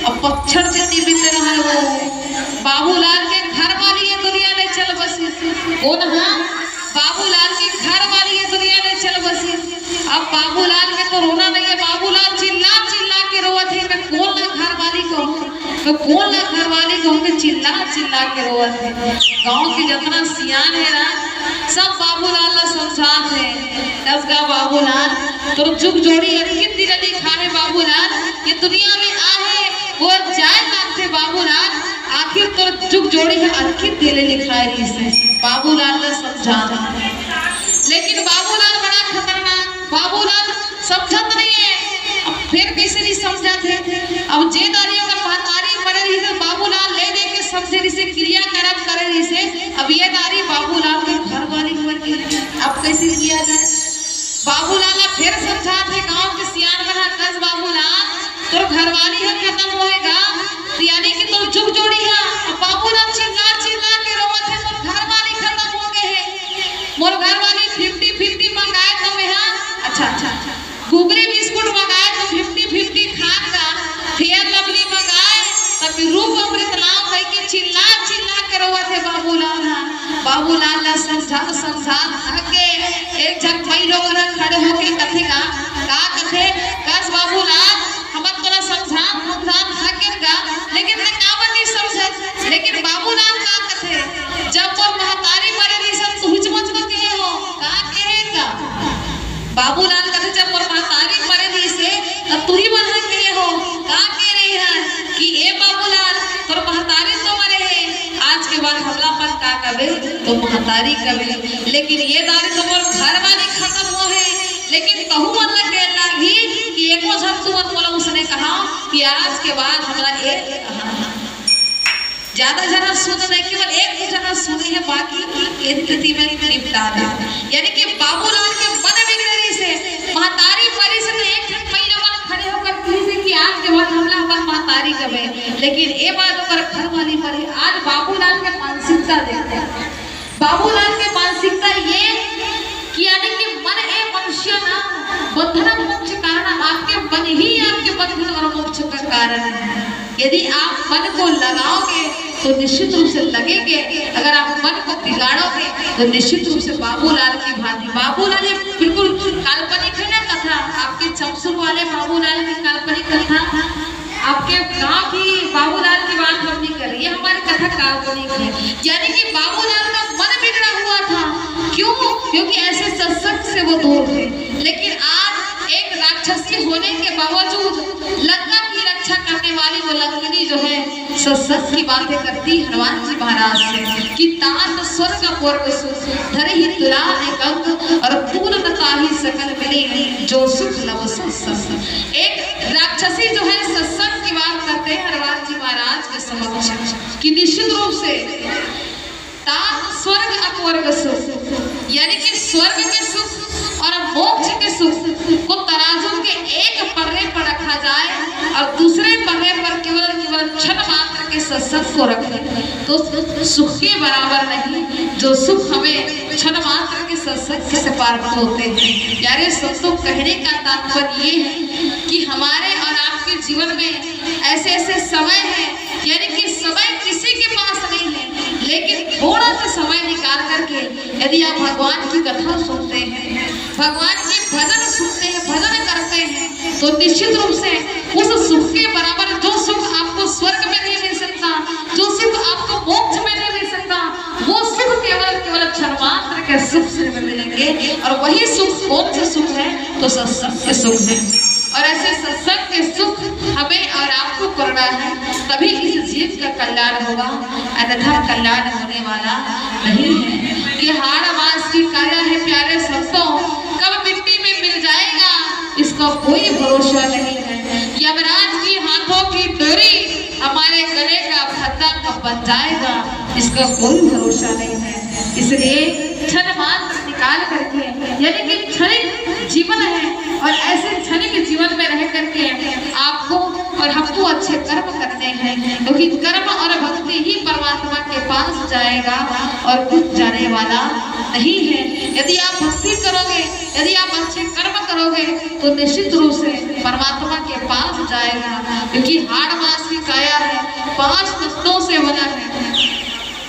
Speaker 1: अब पत्थर से बीते रहा है वो बाबूलाल के घर वाली ये दुनिया ने चल बसी। कौन? हाँ, बाबूलाल के घर वाली ये दुनिया ने चल बसी। अब बाबूलाल में तो रोना नहीं है, बाबूलाल चिल्ला चिल्ला के रोवत है, मैं कौन ना घर वाली कहूँ, मैं कौन ना घर वाली कहूँ, चिल्ला चिल्ला के रोवत है। गाँव के जितना सियान है ना सब बाबूलाल ला समझात है। दस गा बाबूलाल तो जुग जोड़ी अंकित दिल लिखा है बाबूलाल ये दुनिया में आहे वो जाए थे बाबूलाल, आखिर तो जुग जोड़ी है अंकित दिल लिखा है इसे बाबूलाल ने समझा। लेकिन बाबूलाल बड़ा खतरनाक, बाबूलाल समझत नहीं है। अब फिर कैसे नहीं समझा थे? अब जे दारियों का महतारी पड़े रही से बाबूलाल ले दे के समझे रही से क्रिया कर्म करे रही से। अब ये दारी बाबूलाल के घर वाली हुआ की अब कैसे किया जाए? बाबूलाल फिर समझा थे गांव के सियान बना कस बाबूलाल तो घरवाली है खत्म होएगा, यानी कि तो जुग जोड़ी है। अब बाबूलाल चिल्ला चिल्ला के रोवत है तो घरवाली खत्म मोर घर वाले 50-50 मंगाए तो यहाँ अच्छा गुगली बिस्कुट मंगाए तो 50-50 खाएगा, फेयर लवली मंगाए तब रूप अमृत लाओ कह के चिल्ला के रोवा थे बाबूलाल ला समझा के एक झक भाई लोग खड़े होके कथेगा का कथे कस बाबूलाल हम तोरा समझा थकेगा लेकिन ते कावन नहीं समझ। लेकिन बाबूलाल का कथे जब वो महतारी मरे दी सब तुझ मच के हो का कहेगा। बाबूलाल कथे जब वो महतारी मरे दी से तब तू ही मर के हो का कह रही है कि ए बाबूलाल तोर महतारी तो मरे है आज के बाद हमला पर का कबे तो महतारी कबे। लेकिन ये दारी तो मोर घर वाली खत्म हो है लेकिन कहूँ मतलब के लागी कि एको झप तुमन बोला उसने कहा कि आज के बाद हमरा एक ज्यादा जना सुन नहीं केवल एक जना सुनी है बाकी एक कृति में निपटा दे। यानी कि बाबूलाल के मन बिगड़ने से महतारी परी से तो एक जन पई लोगन खड़े होकर कही से कि आज के बाद हमला अपन महतारी कबे। लेकिन ए बात ओकर घर वाली परी आज बाबूलाल के मानसिकता देखते हैं। बाबूलाल के मानसिकता ये कि यानी कि मन ए मनुष्य ना बंधन मोक्ष कारण आपके मन ही आपके बंधन और मोक्ष का कारण है। यदि आप मन को लगाओगे तो निश्चित रूप से लगेंगे, अगर आप मन को बिगाड़ोगे तो निश्चित रूप से बाबूलाल की भांति। बाबूलाल ये बिल्कुल काल्पनिक है ना कथा, आपके चमसुर वाले बाबूलाल की काल्पनिक कथा, आपके गांव की बाबूलाल की बात हम नहीं कर रही है, हमारी कथा काल्पनिक है। यानी कि बाबूलाल का मन बिगड़ा हुआ था, क्यों? क्योंकि ऐसे सत्संग से वो दूर थे। लेकिन आज एक राक्षसी होने के बावजूद लंका की रक्षा करने वाली वो लंकिनी जो है सत्संग की बातें करती हनुमान जी महाराज से कि तात स्वर्ग पूर्व सुख धरे ही तुला एक अंग और पूर्णता ही सकल मिले जो सुख लव सत्संग। एक राक्षसी जो है सत्संग की बात करते हैं हनुमान जी महाराज के समक्ष कि निश्चित रूप से तात स्वर्ग अपवर्ग सुख यानी कि स्वर्ग के सुख और मोक्ष के सुख को तराजू के एक पन्ने पर रखा जाए और दूसरे पन्ने पर केवल क्षण मात्र के सत्संग को रखे तो सुख के बराबर नहीं जो सुख हमें क्षण मात्र के सत्संग से प्राप्त होते हैं। यारे सबको कहने का तात्पर्य ये है कि हमारे और आपके जीवन में ऐसे समय है, यानी कि समय किसी के पास नहीं है, लेकिन थोड़ा सा समय निकाल करके यदि आप भगवान की कथा सुनते हैं, भगवान के भजन सुनते हैं, भजन करते हैं तो निश्चित रूप से उस सुख के बराबर जो सुख आपको स्वर्ग में नहीं मिल सकता, जो सुख आपको मोक्ष में नहीं मिल सकता, वो सुख केवल क्षण मात्र के सुख से मिलेंगे। और वही सुख कौन सा सुख है? तो सत्संग के सुख है। और ऐसे सत्संग के सुख हमें और आपको करना है, तभी इस जीव का कल्याण होगा, अन्यथा कल्याण होने वाला नहीं है। ये हाड़वास की काया है प्यारे संतों, कब मिट्टी में मिल जाएगा इसका कोई भरोसा नहीं है। यमराज की हाथों की डोरी हमारे गले का फंदा कब बन जाएगा इसका कोई भरोसा नहीं है। इसलिए क्षण मात्र निकाल करके, यानी कि क्षणिक जीवन है और ऐसे क्षणिक जीवन में रह करके आपको और हमको अच्छे कर्म करने हैं, क्योंकि कर्म और भक्ति ही परमात्मा के पास जाएगा और कुछ जाने वाला नहीं है। यदि आप भक्ति करोगे, यदि आप अच्छे कर्म करोगे तो निश्चित रूप से परमात्मा के पास जाएगा, क्योंकि हाड़वास की काया है, 5 तत्वों से बना है,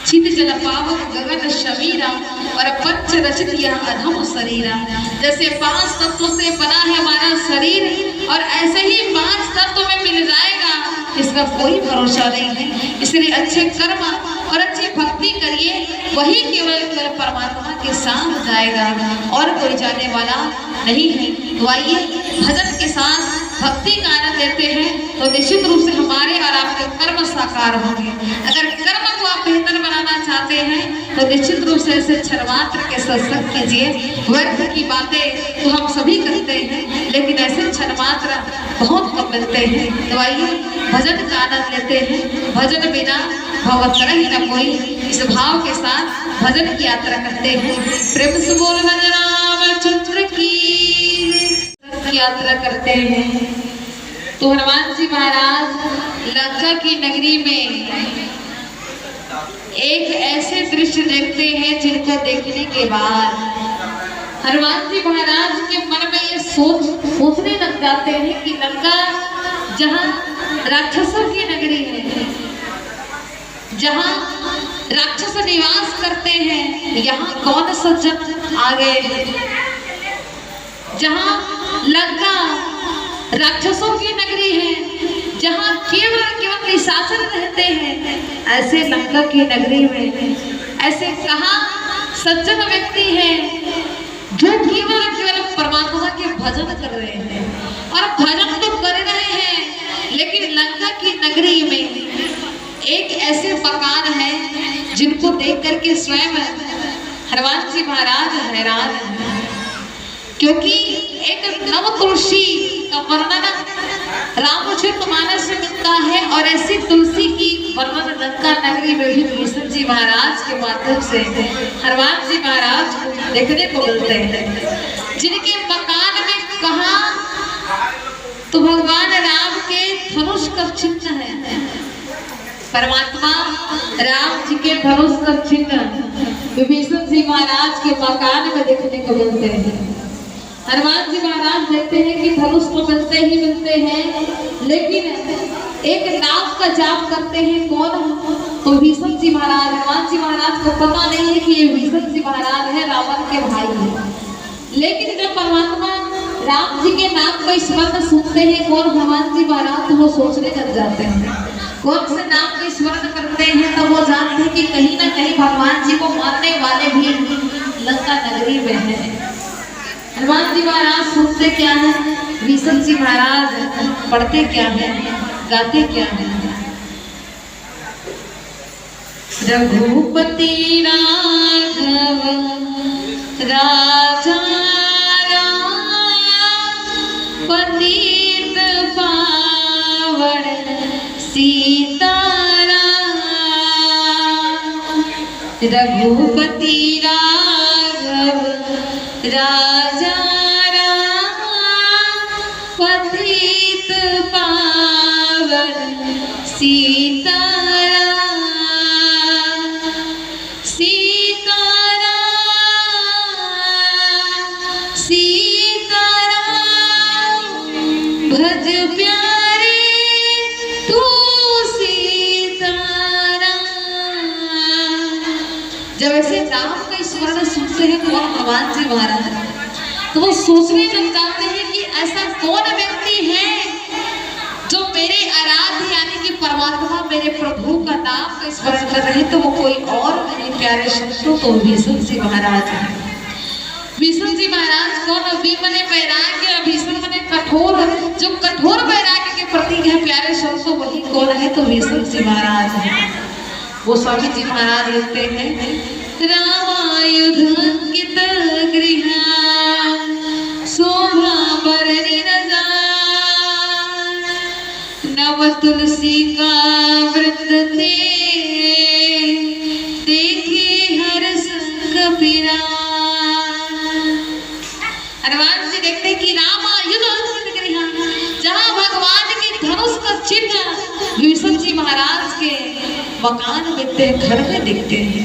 Speaker 1: छिद जल पावक गगन शमीरा और पंच रचित यह अधम शरीरा। जैसे 5 तत्वों से बना है हमारा शरीर और ऐसे ही 5 तत्वों में मिल जाएगा इसका कोई भरोसा नहीं है। इसलिए अच्छे कर्म और अच्छी भक्ति करिए, वही केवल परमात्मा के साथ जाएगा और कोई जाने वाला नहीं है। तो आइए भजन के साथ भक्ति का आनंद लेते हैं तो निश्चित रूप से हमारे और आपके कर्म साकार होंगे। अगर कर्म को आप बेहतर बनाना चाहते हैं तो निश्चित रूप से ऐसे क्षणमात्र के सत्संग कीजिए। व्यर्थ की बातें तो हम सभी करते हैं, लेकिन ऐसे क्षणमात्र बहुत कम मिलते हैं। तो आइए भजन का आनंद लेते हैं। भजन बिना भवतर ही न कोई, इस भाव के साथ भजन की यात्रा करते हैं। प्रेम से बोल रामचंद्र की यात्रा करते हैं। तो हनुमान जी महाराज लंका की नगरी में एक ऐसे दृश्य देखते हैं जिनको देखने के बाद हनुमान जी महाराज के मन में ये सोचने लग जाते हैं कि लंका जहाँ राक्षसों की नगरी है, जहाँ राक्षस निवास करते हैं, यहाँ कौन सज्जन आ गए हैं। जहाँ लंका राक्षसों की नगरी है, जहाँ केवल निशाचर रहते हैं, ऐसे लंका की नगरी में ऐसे कहाँ सज्जन व्यक्ति हैं जो केवल परमात्मा के भजन कर रहे हैं। और भजन तो कर रहे हैं, लेकिन लंका की नगरी में एक ऐसे मकान है जिनको देख करके स्वयं हनुमान जी महाराज हैरान हैं, क्योंकि एक नव तुलसी का वर्णन रामचरितमानस में मिलता है और ऐसी तुलसी की वर्णन लंका नगरी में भी भीष्म जी महाराज के माध्यम से हनुमान जी महाराज को देखने को मिलते हैं, जिनके मकान में कहा तो भगवान राम के धनुष का चिन्ह है। परमात्मा राम जी के धनुष का चिन्ह विभीषण जी महाराज के मकान में देखने को मिलते हैं। हनुमान जी महाराज देखते हैं कि धनुष तो मिलते ही मिलते हैं, लेकिन एक नाम का जाप करते हैं। कौन? तो भीष्म जी महाराज। हनुमान जी महाराज को पता नहीं है कि ये भीष्म जी महाराज है, रावण के भाई है। लेकिन जब परमात्मा राम जी के नाम को स्मरण सुनते हैं कौन? हनुमान जी महाराज, तो वो सोचने लग जाते हैं। कौन से नाम को स्मरण करते हैं? तो वो जानते हैं कि कहीं ना कहीं भगवान जी को मानने वाले भी लंका नगरी में है। हनुमान जी महाराज सुनते क्या है, भीष्म जी महाराज पढ़ते क्या है, गाते क्या है। रघुपति राघव राजा पतित पावन सीताराम। रघुपति राघव राजा पतित पावन सीताराम। सीताराम सीताराम भज प्यारे तू सीताराम। जब ऐसे नाम का स्मरण सुनते हैं कौन? हनुमान जी महाराज, तो वो सोचने लग जाते हैं कि ऐसा कौन व्यक्ति है जो मेरे आराध्य यानी कि परमात्मा मेरे प्रभु का नाम का स्मरण कर रहे हैं। तो वो कोई और नहीं, प्यारे शब्दों तो भीष्म जी महाराज है। भीष्म जी महाराज कौन? वी मने वैराग्य, भीष्म मने कठोर, जो कठोर वैराग्य के प्रतीक है प्यारे शब्दों, वही कौन है? तो भीष्म जी महाराज है। वो स्वामी जी महाराज लिखते हैं रामायुध अंकित गृहा शोभा बरनी रजा नव तुलसी का वृंद ते देखे हर संग पिरा। हनुमान जी देखते कि रामायुध अंकित गृहा, जहाँ भगवान के धनुष का चिन्ह भीष्म जी महाराज के मकान दिखते हैं, घर में दिखते हैं।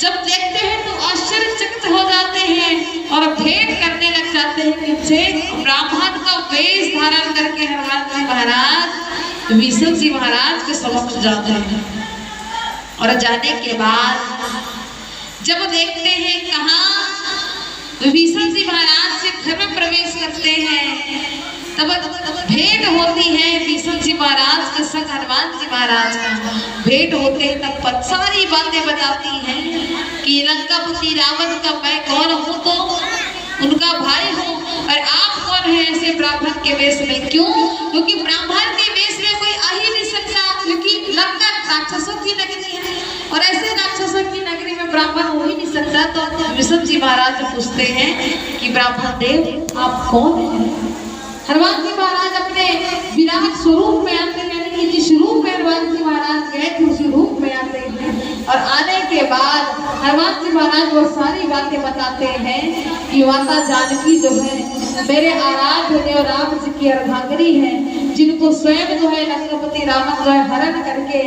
Speaker 1: जब देखते हैं तो आश्चर्यचकित हो जाते हैं और भेंट करने लग जाते हैं कि ब्राह्मण का वेश धारण करके हनुमान जी महाराज भीष्म जी महाराज के समक्ष जाते हैं। और जाने के बाद जब देखते हैं कहाँ भीष्म जी महाराज से घर में प्रवेश करते हैं, तब भेंट होती है भीष्म जी महाराज के संग हनुमान जी महाराज का भेंट होते हैं। तब सारी बातें बताती हैं कि लंकापति रावण का मैं कौन हूँ, तो उनका भाई हूँ, और आप कौन है ऐसे ब्राह्मण के वेश में? क्यों? क्योंकि ब्राह्मण के वेश में कोई आ ही नहीं सकता, क्योंकि लंका राक्षसों की नगरी है और ऐसे राक्षसों की नगरी में ब्राह्मण हो ही नहीं सकता। तो भीष्म जी महाराज पूछते हैं कि ब्राह्मण देव आप कौन हैं? हनुमान जी महाराज अपने विराट स्वरूप में आते हैं, यानी कि जिस रूप में हनुमान जी महाराज गए थे उसी रूप में आते हैं। और आने के बाद हनुमान जी महाराज वो सारी बातें बताते हैं कि माता जानकी जो है मेरे आराध्य देव राम जी की अर्धांगिनी है, जिनको स्वयं जो है लंकापति रावण जो है हरण करके,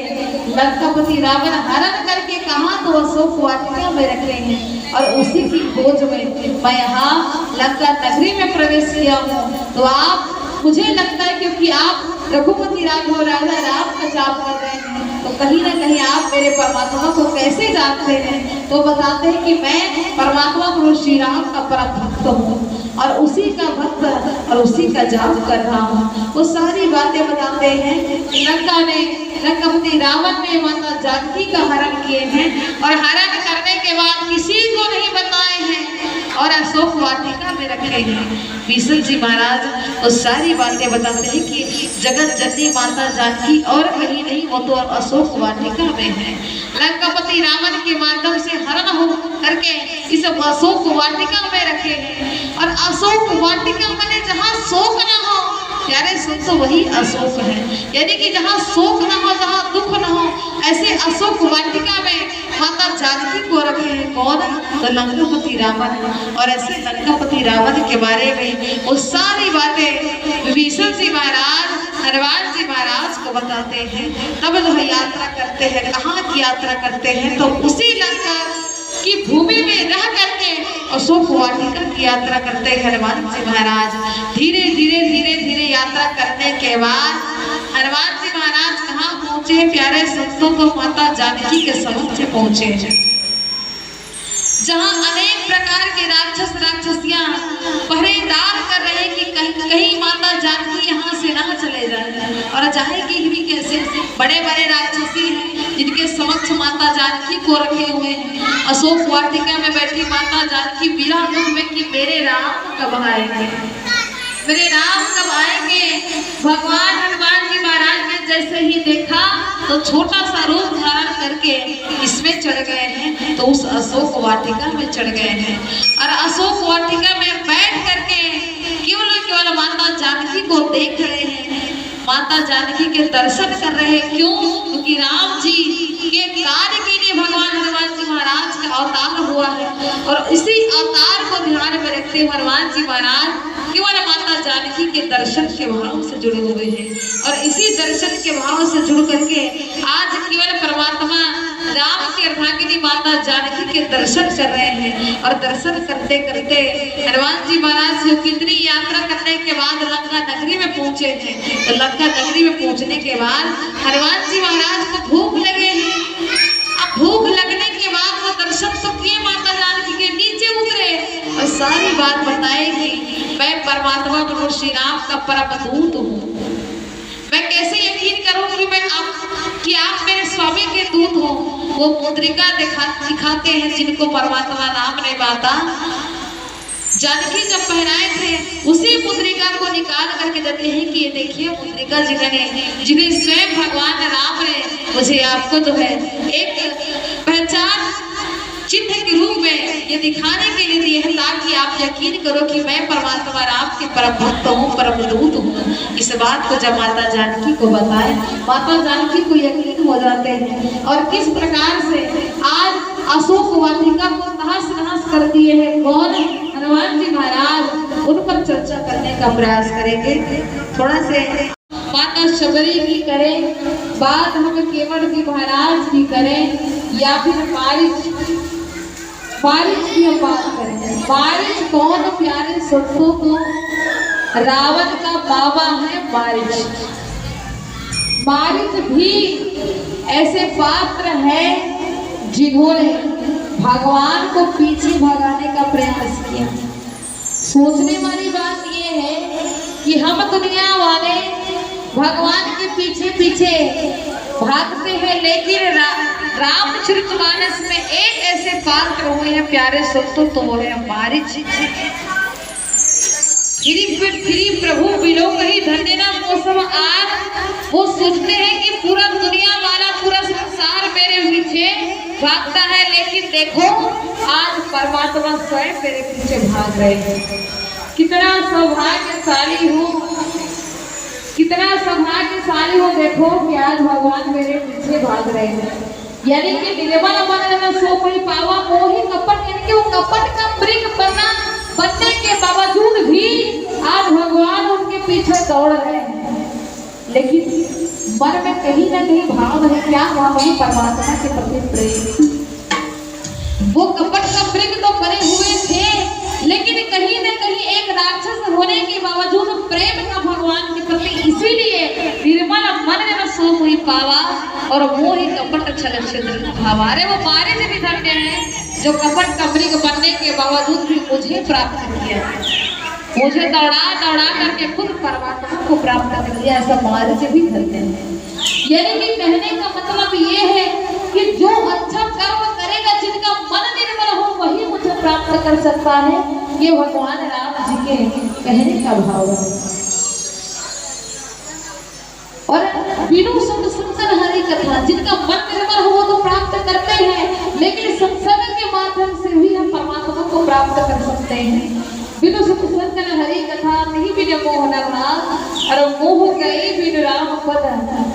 Speaker 1: लंकापति रावण हरण करके कहाँ तो अशोक वाटिका में रखे हैं और उसी की खोज में मैं यहाँ लंका नगरी में प्रवेश किया हूँ। तो आप, मुझे लगता है क्योंकि आप रघुपति राघव राजा राम का जाप कर रहे हैं, तो कहीं ना कहीं आप मेरे परमात्मा को कैसे जानते हैं? तो बताते हैं कि मैं परमात्मा गुरु श्री राम का परम भक्त हूँ और उसी का भक्त और उसी का जाप कर रहा हूँ। वो सारी बातें बताते हैं। लंकापति रावण ने माता जानकी का हरण किए हैं और हरण करने के बाद किसी को नहीं बताए हैं और अशोक वाटिका में रखे हैं। भीष्म जी महाराज वो सारी बातें बताते हैं कि जगत जननी माता जानकी और कहीं नहीं, वो तो अशोक वाटिका में है। लंकापति रावण के माध्यम से हरण हो करके इस अशोक वाटिका में रखे हैं और अशोक वाटिका बने जहाँ शोक न हो, प्यारे सुन तो वही अशोक है, यानी कि जहाँ शोक न हो, जहाँ दुख न हो, ऐसे अशोक वाटिका में माता जानकी को रखे हैं। कौन? तो लंकापति रावण। और ऐसे लंकापति रावण के बारे में वो सारी बातें विभीषण जी महाराज, हनुमान जी महाराज को बताते हैं। तब जो यात्रा करते हैं, कहाँ की यात्रा करते हैं? तो उसी लंका की भूमि में रह करके अशोक वाटिका की यात्रा करते हैं हनुमान जी महाराज। धीरे धीरे धीरे धीरे यात्रा करने के बाद हनुमान जी महाराज कहाँ पहुंचे? प्यारे संतों को माता जानकी के समक्ष पहुंचे हैं, जहाँ अनेक प्रकार के राक्षस राक्षसियां पहरेदार कर रहे हैं कि कहीं माता जानकी यहाँ से ना चले जाए। और जाएगी भी कैसे? बड़े बड़े राक्षसी हैं जिनके समक्ष माता जानकी को रखे हुए हैं। अशोक वाटिका में बैठी माता जानकी विरह दुख में कि मेरे राम कब आएंगे, मेरे राम कब आएंगे। भगवान हनुमान जी महाराज ने जैसे ही देखा तो छोटा सा रूप धारण करके इसमें चढ़ गए हैं, तो उस अशोक वाटिका में चढ़ गए हैं और अशोक वाटिका में बैठ करके केवल माता जानकी को देख रहे हैं, माता जानकी के दर्शन कर रहे हैं। क्यों? क्योंकि राम जी के कार्य के लिए भगवान हनुमान जी महाराज का अवतार हुआ है और इसी अवतार को ध्यान में रखते हुए हनुमान जी महाराज केवल माता जानकी के दर्शन के भाव से जुड़े हुए हैं और इसी दर्शन के भाव से जुड़ करके आज केवल परमात्मा राम की अर्धांगिनी माता जानकी के दर्शन कर रहे हैं। और दर्शन करते करते हनुमान जी महाराज जो कितनी यात्रा करने के बाद लंका नगरी में पहुंचे हैं, तो लंका नगरी में पहुंचने के बाद हनुमान जी महाराज को भूख लगे हैं। अब भूख लगने के बाद वो दर्शन तो किए माता जानकी के, नीचे उतरे और सारी बात बताएगी, मैं परमात्मा प्रभु श्री राम का परम दूत हूँ। मैं कैसे यकीन करूं कि आप मेरे स्वामी के दूत हो? वो मुद्रिका दिखाते हैं जिनको परमात्मा राम ने माता जानकी जब पहनाए थे, उसी मुद्रिका को निकाल करके देते हैं कि ये देखिए मुद्रिका जिन्हें स्वयं भगवान राम ने मुझे आपको जो है एक पहचान चिन्ह के रूप में ये दिखाने के लिए दिए हैं, ताकि आप यकीन करो कि मैं परमात्मा राम के परम भक्त हूँ, परम दूत हूँ। इस बात को जब माता जानकी को बताए, माता जानकी को यकीन हो जाते हैं और किस प्रकार से आज अशोक वाटिका को तहस नहस कर दिए हैं। कौन? हनुमान जी महाराज। उन पर चर्चा करने का प्रयास करेंगे। थोड़ा से माता शबरी की करें, बात हम केवल जी महाराज की करें या फिर बारिश की हम बात करें। बारिश कौन? प्यारे संतों को रावण का बाबा है बारिश। बारिश भी ऐसे पात्र है जिन्होंने भगवान को पीछे भगाने का प्रयास किया। सोचने वाली बात यह है कि हम दुनिया वाले भगवान के पीछे पीछे भागते हैं, लेकिन रामचरितमानस में एक ऐसे पात्र हुए हैं प्यारे संतों, तो वो है बारिश। फिरी प्रभु बिलो कही धन्य ना मौसम आज। वो सोचते हैं कि पूरा दुनिया वाला पूरा संसार मेरे पीछे भागता है, लेकिन देखो आज परमात्मा स्वयं मेरे पीछे भाग रहे हैं। कितना सौभाग्यशाली हूँ, कितना सौभाग्यशाली हो। देखो कि आज भगवान मेरे पीछे भाग रहे हैं। यानी कि निर्मल मन सो कोई पावा मोहि कपट, यानी कि वो कपट का मृग बनने के बावजूद भी आज भगवान उनके पीछे दौड़ रहे हैं। लेकिन मन में कहीं ना कहीं भाव है, क्या भाव है? परमात्मा के प्रति प्रेम। वो कपट का मृग तो बने हुए थे, लेकिन कहीं ना कहीं एक राक्षस होने के बावजूद प्रेम का भगवान के प्रति, इसीलिए निर्मल मन में सो हुई पावा और मोहि कपट छल छिद्र भावा। अरे वो मारे भी धन्य हैं जो कपट का मृग बनने के बावजूद भी मुझे प्राप्त किया, मुझे दौड़ा दौड़ा करके खुद परमात्मा को प्राप्त कर लिया, ऐसा मारे से भी धन्य है। यानी कि कहने का मतलब ये है कि जो अच्छा कर्म करेगा, जिनका मन निर्मल हो, वही मुझे प्राप्त कर सकता है। ये भगवान राम जी के कहने का भाव है। और बिनु सुन सुनकर हरि कथा, जिनका मन निर्मल हो वो तो प्राप्त करते हैं, लेकिन सत्संग के माध्यम से भी हम परमात्मा को प्राप्त कर सकते हैं। बिनु सुनकर हरि कथा नहीं बिन मोह न भाग, और मोह गए बिन राम पद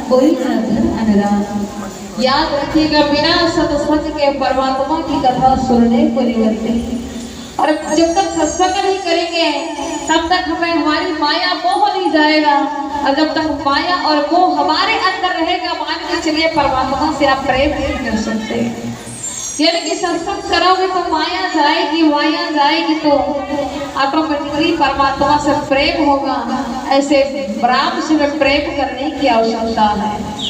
Speaker 1: कोई न धन अनुराग। याद रखिएगा, बिना सत्संग के परमात्मा की कथा सुनने को नहीं मिलती। और जब तक सत्संग नहीं करेंगे तब तक हमें हमारी माया मोह नहीं जाएगा, और जब तक माया और मोह हमारे अंदर रहेगा, मान के चलिए परमात्मा से आप प्रेम नहीं कर सकते। यानी कि सत्संग करोगे तो माया जाएगी, माया जाएगी तो ऑटोमेटिकली परमात्मा से प्रेम होगा। ऐसे राम से प्रेम करने की आवश्यकता है।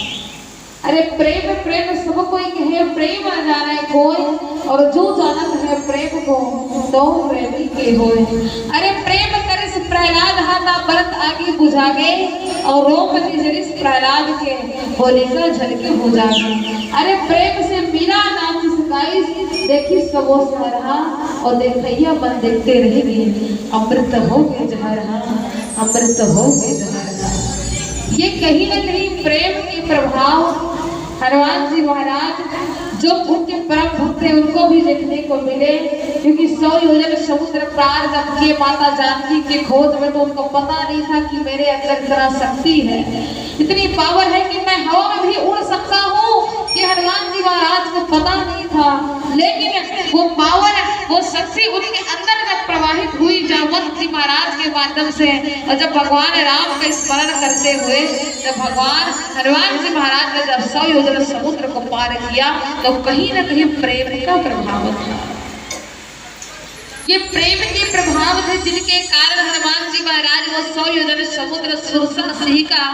Speaker 1: अरे प्रेम प्रेम सब कोई कहे, प्रेम आ जा रहा है कोई, और जो जानत है प्रेम को तो प्रेमी के होए। अरे प्रेम करिस प्रहलाद हाथा बरत आगे बुझा गए, और रोम निजरिस प्रहलाद के होलिका झलके हो जागे। अरे प्रेम से मीरा नाम सिखाई, देखी सबो सरहा, और देखैया मन देखते रहेगी, अमृत हो गए जहरहा, अमृत हो गए जहरहा। ये कहीं ना कहीं प्रेम के प्रभाव हनुमान जी महाराज जो उनके परम भक्त थे उनको भी देखने को मिले, क्योंकि 100 योजन समुद्र पार जब किए माता जानकी के खोज में, तो उनको पता नहीं था कि मेरे अंदर इतना शक्ति है, इतनी पावर है कि मैं हवा में भी उड़ सकता हूँ, कि हनुमान जी महाराज को पता नहीं था। लेकिन वो पावर, वो शक्ति उनके अंदर जब प्रवाहित हुई जामवंत जी महाराज के माध्यम से, और जब भगवान राम का स्मरण करते हुए जब भगवान हनुमान जी महाराज ने जब 100 योजन समुद्र को पार किया, तो कहीं ना कहीं प्रेम का प्रभाव था। ये प्रेम के प्रभाव थे जिनके कारण हनुमान जी महाराज वो 100 योजन समुद्र सुरसन सिंह का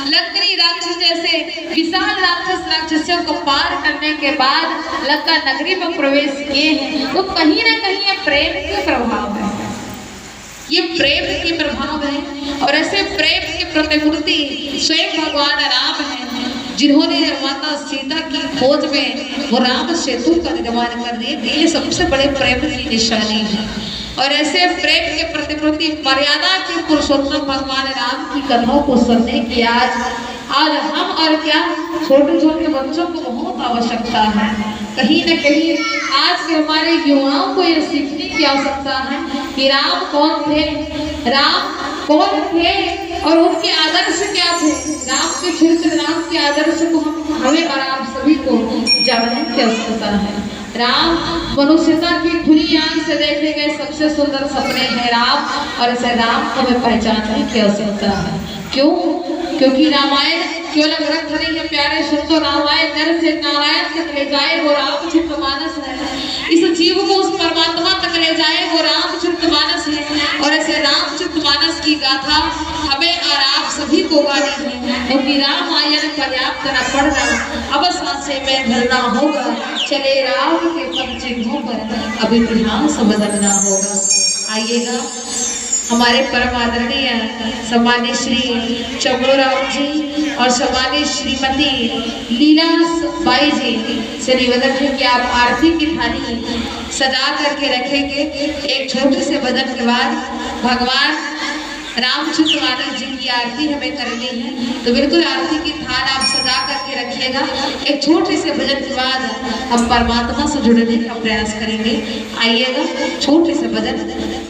Speaker 1: लंकनी राक्षस जैसे विशाल राक्षसियों को पार करने के बाद लंका नगरी में प्रवेश किए हैं। तो कहीं ना कहीं ये प्रेम के प्रभाव है, ये प्रेम के प्रभाव है। और ऐसे प्रेम की प्रतिमूर्ति स्वयं भगवान राम है, जिन्होंने माता सीता की खोज में वो राम सेतु का निर्माण कर दिए। ये सबसे बड़े प्रेम की निशानी है। और ऐसे प्रेम के प्रतिमूर्ति मर्यादा के पुरुषोत्तम भगवान राम की कथाओं को सुनने की आज हम और क्या छोटे छोटे बच्चों को बहुत आवश्यकता है। कहीं न कहीं आज के हमारे युवाओं को ये सीखने की आवश्यकता है कि राम कौन थे, राम कौन थे और उनके आदर्श क्या थे। राम के चरित्र, राम के आदर्श को हमें और आप सभी को जानने की आवश्यकता है। राम मनुष्यता की खुली आंख से देखे गए सबसे सुंदर सपने हैं राम, और ऐसे राम को हमें पहचानने की आवश्यकता है। क्यों? क्योंकि रामायण केवल ग्रंथ नहीं है प्यारे सुनतो, रामायण नर से नारायण तक ले जाए वो रामचरितमानस है। इस जीव को उस परमात्मा तक ले जाए वो रामचरितमानस है। और ऐसे रामचरितमानस की गाथा हमें और आप सभी को गानी है, क्योंकि रामायण पर्याप्त न पढ़ना, अब सांसे में ढलना होगा, चले राम के पद चिन्हों पर अब इतिहास बदलना होगा। आइएगा, हमारे परम आदरणीय सम्मानित श्री चमोराम जी और सम्मानित श्रीमती लीला बाई जी से निवेदन है कि आप आरती की थाली सजा करके रखेंगे। एक छोटे से भजन के बाद भगवान रामचरितमानस जी की आरती हमें करनी है, तो बिल्कुल आरती की थाल आप सजा करके रखिएगा। एक छोटे से भजन के बाद हम परमात्मा से जुड़ने का प्रयास करेंगे। आइएगा, छोटे से भजन।